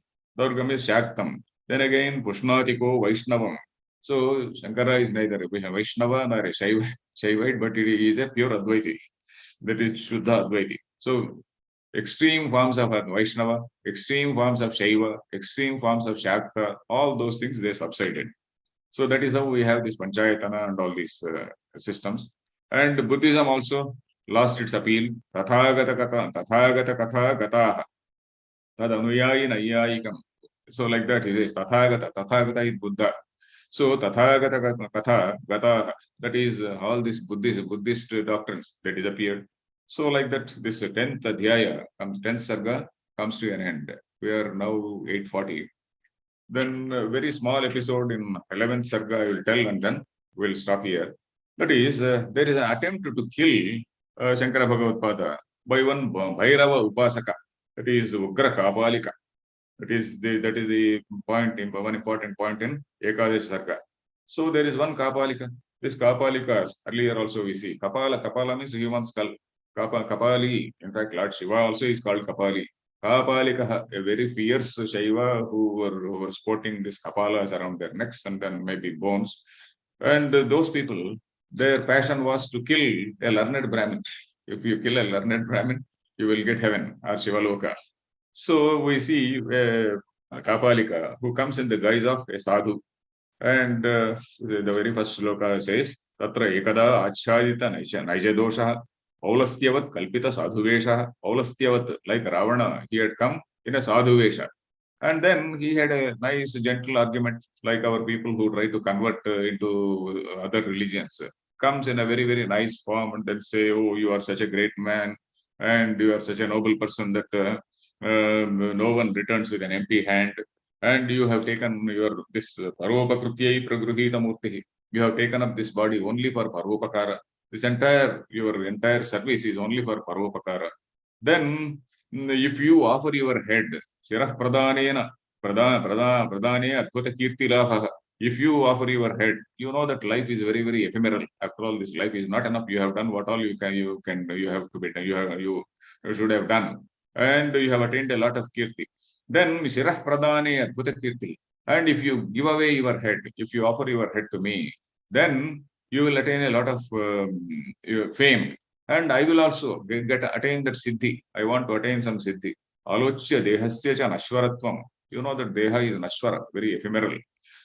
is Shaktam. Then again, Pushnatiko, Vaishnavam. So Shankara is neither a Vaishnava nor a Shaivite, but he is a pure Advaiti. That is Shuddha Advaiti. So extreme forms of Vaishnava, extreme forms of Shaiva, extreme forms of Shakta, all those things, they subsided. So that is how we have this Panchayatana and all these systems. And Buddhism also lost its appeal. Tathagata Katha Gataha. Tad Anuyayi Nayayikam. So like that it is Tathagata is Buddha. So Tathagata Katha Gataha, that is all these Buddhist doctrines, they disappeared. So like that, this 10th Adhyaya, 10th Sarga comes to an end. We are now 8:40. Then a very small episode in 11th Sarga I will tell, and then we'll stop here. That is, there is an attempt to kill Shankara Bhagavadpada by one Bhairava Upasaka, that is Ugra Kapalika. That is the point, one important point in Ekadash Sarga. So there is one Kapalika. This Kapalika, earlier also we see, Kapala means human skull. Kapali, in fact, Lord Shiva also is called Kapali. Kapalika, a very fierce Shaiva who were sporting these kapalas around their necks and then maybe bones. And those people, their passion was to kill a learned Brahmin. If you kill a learned Brahmin, you will get heaven or Shivaloka. So we see Kapalika who comes in the guise of a sadhu. And the very first sloka says, Tatra ekada achadita naija dosha, Paulastyavat kalpita sadhuvesha, Paulastyavat, like Ravana, he had come in a sadhuvesha. And then he had a nice, gentle argument, like our people who try to convert into other religions. Comes in a very, very nice form and then say, oh, you are such a great man and you are such a noble person that no one returns with an empty hand. And you have taken this Parvopakrutyai Pragruhita Murti. You have taken up this body only for Parvopakara. Your entire service is only for Parvopakara. Then, if you offer your head, Shirah Pradhanena, Pradhane Advaita Kirti Laha, if you offer your head, you know that life is very, very ephemeral. After all, this life is not enough. You have done what all you have to be done. You should have done. And you have attained a lot of kirti. Then Shirah Pradhane Advaita Kirti. And if you give away your head, if you offer your head to me, then you will attain a lot of fame. And I will also attain that siddhi. I want to attain some siddhi. Alochya dehasya cha nashwaratvam. You know that deha is nashwara, very ephemeral.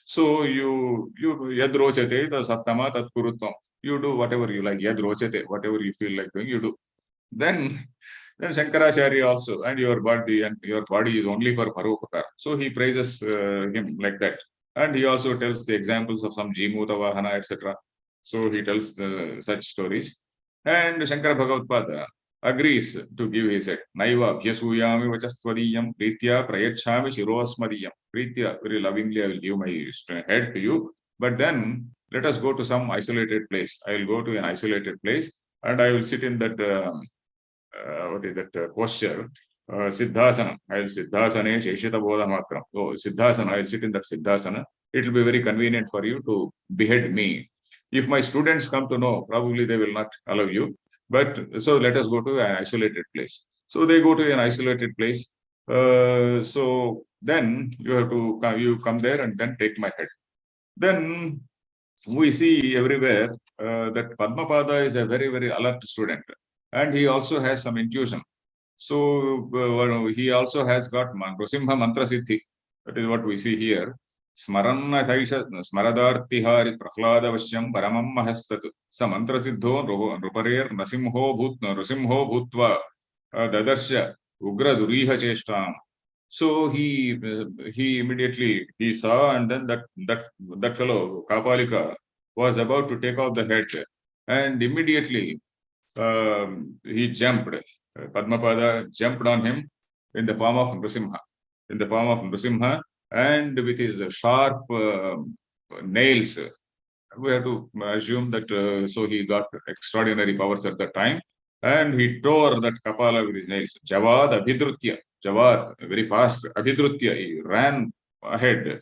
So you yad rochate, the sattama tat kurutvam. You do whatever you like, yad rochate, whatever you feel like doing, you do. Then Shankaracharya also, and your body is only for Parvopakara. So he praises him like that. And he also tells the examples of some Jimuta Vahana, etc. So he tells such stories. And Shankara Bhagavadpada agrees to give his head. Naiva Bhyasuyami Vachastvariyam Pritya Prayachami Shirosmariyam. Pritya, very lovingly, I will give my head to you. But then let us go to some isolated place. I will go to an isolated place and I will sit in that posture Siddhasana. I will Siddhasane Sheshita Bodha Matram. Oh, Siddhasana. I will sit in that Siddhasana. It will be very convenient for you to behead me. If my students come to know, probably they will not allow you. But so let us go to an isolated place. So they go to an isolated place. So then you have to come there and then take my head. Then we see everywhere that Padmapada is a very, very alert student. And he also has some intuition. So he also has got Nrsimha Mantra Siddhi. That is what we see here. Smaranna Thaisha Smaradartihari Prahlada Vashyam Paramam Mahastat Sa Mantra Siddho Ruparer Nasimho Bhutva Dadarsha Ugra Duriha Cheshtam. So he immediately he saw, and then that fellow Kapalika was about to take off the head, and immediately he jumped. Padmapada jumped on him in the form of Nrsimha, and with his sharp nails. We have to assume that so he got extraordinary powers at that time, and he tore that Kapala with his nails. Javad Abhidrutya. Javad, very fast. Abhidrutya, he ran ahead.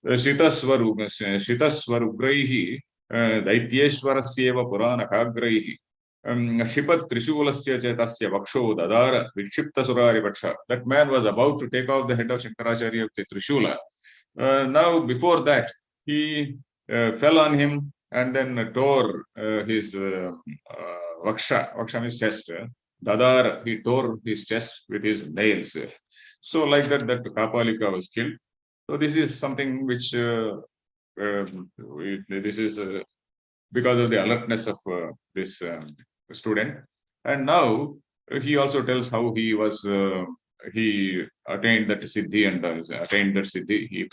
Shitaswarugraihi Daityeshwarasyeva Puranakagraihi Shipat Trishulasya Chetasya Vaksho Dadara Vikshipta Surari Vaksha. That man was about to take off the head of Shankaracharya with the Trishula. Now, before that, he fell on him and then tore his Vaksha means chest. Dadar, he tore his chest with his nails. So like that Kapalika was killed. So this is something which, this is because of the alertness of this student. And now he also tells how he was, he attained that Siddhi and attained that Siddhi. He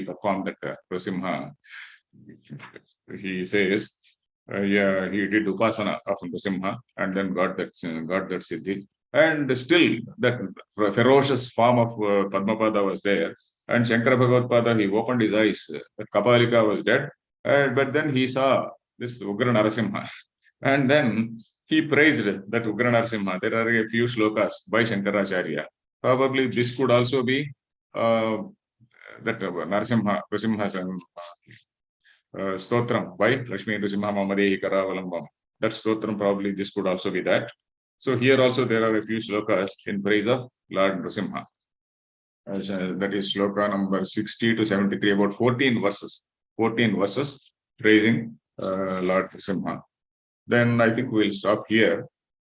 performed that Prasimha. He says, yeah, he did Upasana of Nrsimha and then got that Siddhi. And still that ferocious form of Padmapada was there. And Shankara Bhagavadpada, he opened his eyes. That Kapalika was dead. But then he saw this Ugra Narasimha. And then he praised that Ugra Narasimha. There are a few shlokas by Shankaracharya. Probably this could also be that Narasimha, Stotram by Lakshmi Nrsimha Mamadehi Karavalambam. That Stotram, probably this could also be that. So here also there are a few shlokas in praise of Lord Nrsimha. That is shloka number 60 to 73, about 14 verses. 14 verses praising Lord Nrsimha. Then I think we'll stop here.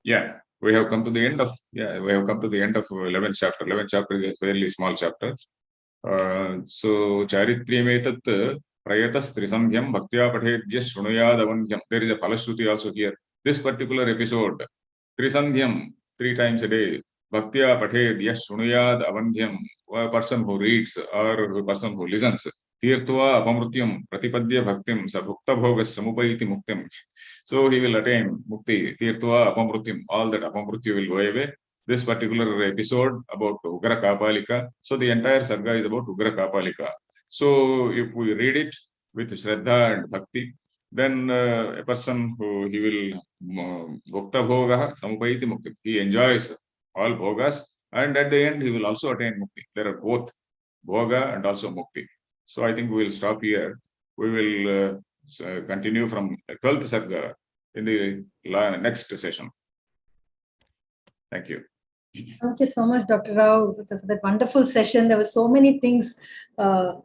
Yeah, we have come to the end of 11th chapter. 11th chapter is a fairly small chapter. So Charitrimetat Prayatas Trisandhyam Bhaktya Patedya Shrunuyad Avandhyam. There is a Palashruti also here. This particular episode, Trisandhyam, 3 times a day, Bhaktya Patedya Shrunuyad Avandhyam, a person who reads or a person who listens. Tirtva Apamrutyam Pratipadya Bhaktim Sabhukta Bhogas Samupaiti Muktim. So he will attain Mukti. Tirtva Apamrutyam. All that Apamrutya will go away. This particular episode about Ugra Kapalika. So the entire Sarga is about Ugra Kapalika. So if we read it with Shraddha and Bhakti, then a person who he will Bhukta Bhoga Samupaiti Mukti. He enjoys all Bhogas, and at the end he will also attain Mukti. There are both Bhoga and also Mukti. So I think we will stop here. We will continue from 12th Sarga in the next session. Thank you. Thank you so much, Dr. Rao, for that wonderful session. There were so many things, the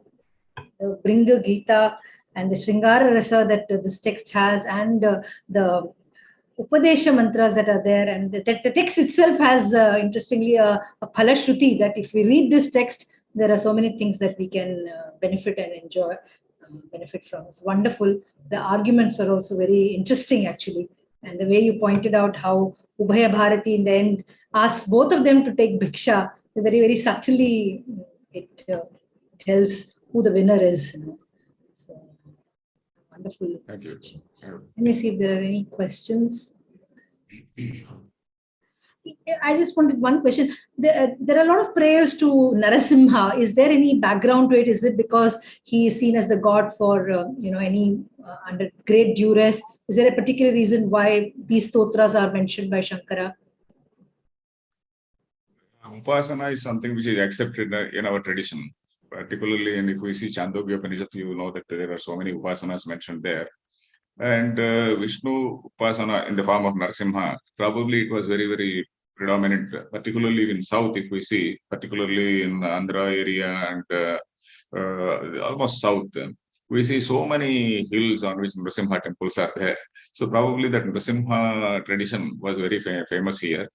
Bringa Gita and the Shringara Rasa that this text has, and the Upadesha mantras that are there. And the text itself has, interestingly, a Phalashruti, that if we read this text, there are so many things that we can benefit and enjoy, benefit from. It's wonderful. The arguments were also very interesting, actually. And the way you pointed out how Ubhaya Bharati in the end asked both of them to take Bhiksha, very, very subtly it tells who the winner is. So, wonderful. Thank you. Let me see if there are any questions. I just wanted one question. There are a lot of prayers to Narasimha. Is there any background to it? Is it because he is seen as the god for any under great duress? Is there a particular reason why these stotras are mentioned by Shankara? Upasana is something which is accepted in our tradition, particularly if we see Chandogya Upanishad, you know that there are so many upasanas mentioned there. And Vishnu Upasana in the form of Narasimha, probably it was very, very predominant, particularly in South, if we see, particularly in Andhra area and almost South. We see so many hills on which Narasimha temples are there. So probably that Narasimha tradition was very famous here.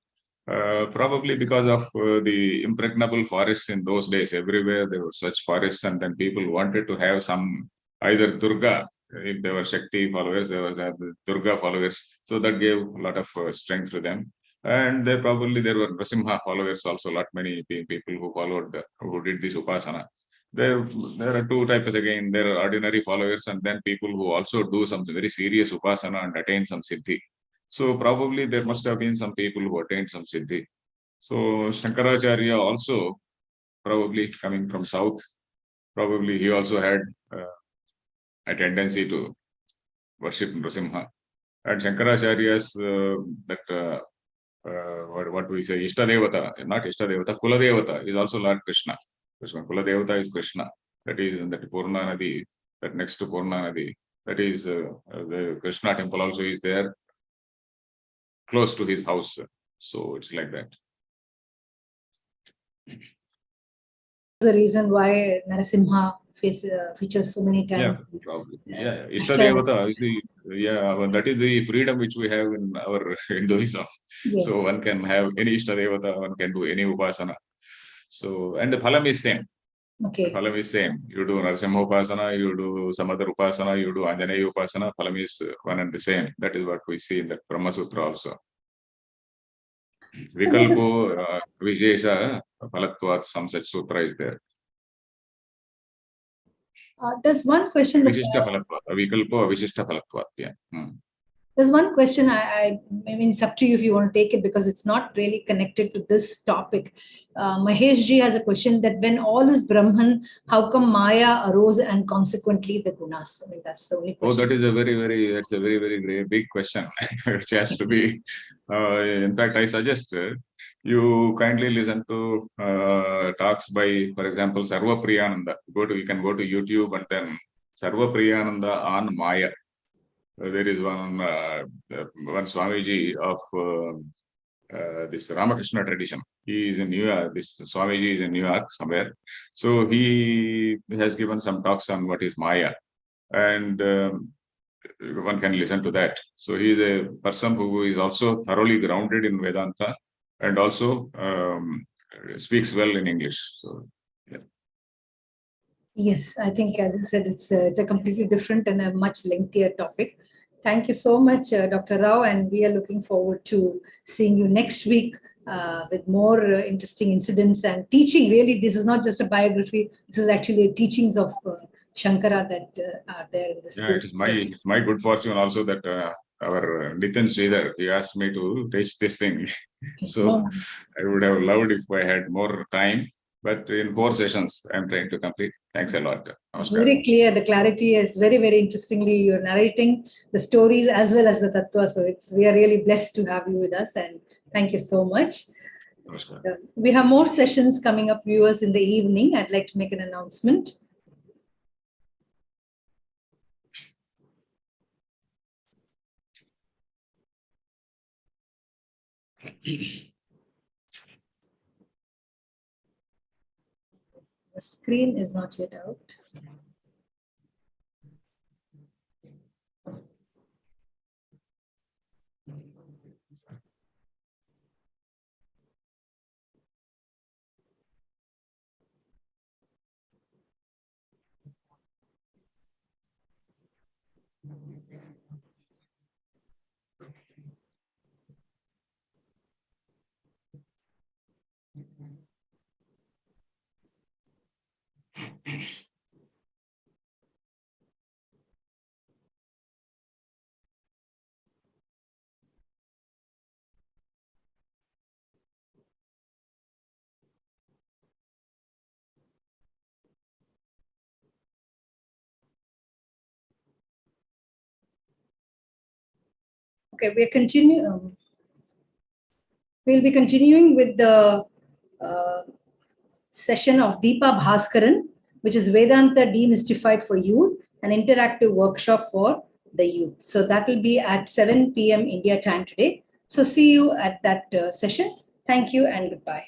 Probably because of the impregnable forests in those days. Everywhere there were such forests, and then people wanted to have some either Durga. If they were Shakti followers, there was Durga followers. So that gave a lot of strength to them. And there were Narasimha followers also, lot many people who followed, who did this Upasana. There are two types again. There are ordinary followers, and then people who also do some very serious Upasana and attain some Siddhi. So probably there must have been some people who attained some Siddhi. So Shankaracharya also, probably coming from South, probably he also had a tendency to worship Nrsimha. And Shankaracharya's what we say, Ishtadevata, not Ishtadevata, Kuladevata is also Lord Krishna. Kuladevata is Krishna. That is in that Purna Nadi, that next to Purna Nadi. That is the Krishna temple also is there, close to his house. So it's like that. The reason why Narasimha features so many times. Yeah, probably. Yeah, Ishtadevata, you see, that is the freedom which we have in our Hinduism. Yes. So one can have any Ishtadevata, one can do any Upasana. So, and the phalam is same. Okay. The phalam is same. You do Narasimha Upasana, you do some other Upasana, you do Anjaneya Upasana, phalam is one and the same. That is what we see in the Brahma Sutra also. Vikalpo, Vijesha, Phalatvat, some such sutra is there. There's one question. Vishishta Phalatvat, Vikalpo, Vishishta Phalatvat, yeah. There's one question, I mean, it's up to you if you want to take it because it's not really connected to this topic. Mahesh ji has a question that when all is Brahman, how come Maya arose and consequently the gunas? I mean, that's the only question. Oh, that is a very great, big question, which has to be, in fact, I suggest you kindly listen to talks by, for example, Sarva Priyananda. You can go to YouTube and then Sarva Priyananda on Maya. There is one Swamiji of this Ramakrishna tradition. He is in New York. This Swamiji is in New York somewhere. So he has given some talks on what is Maya, and one can listen to that. So he is a person who is also thoroughly grounded in Vedanta and also speaks well in English. So yeah. Yes, I think, as I said, it's a completely different and a much lengthier topic. Thank you so much, Dr. Rao, and we are looking forward to seeing you next week with more interesting incidents and teaching. Really, this is not just a biography. This is actually teachings of Shankara that are there in this. Yeah, it is my good fortune also that our Nitin Sridhar, he asked me to teach this thing. So I would have loved if I had more time. But in 4 sessions, I'm trying to complete. Thanks a lot. It's very clear. The clarity is very, very interestingly. You're narrating the stories as well as the tattva. So we are really blessed to have you with us. And thank you so much. We have more sessions coming up, viewers, in the evening. I'd like to make an announcement. The screen is not yet out. Okay, we'll be continuing with the session of Deepa Bhaskaran, which is Vedanta Demystified for Youth, an interactive workshop for the youth. So that will be at 7 p.m. India time today. So see you at that session. Thank you and goodbye.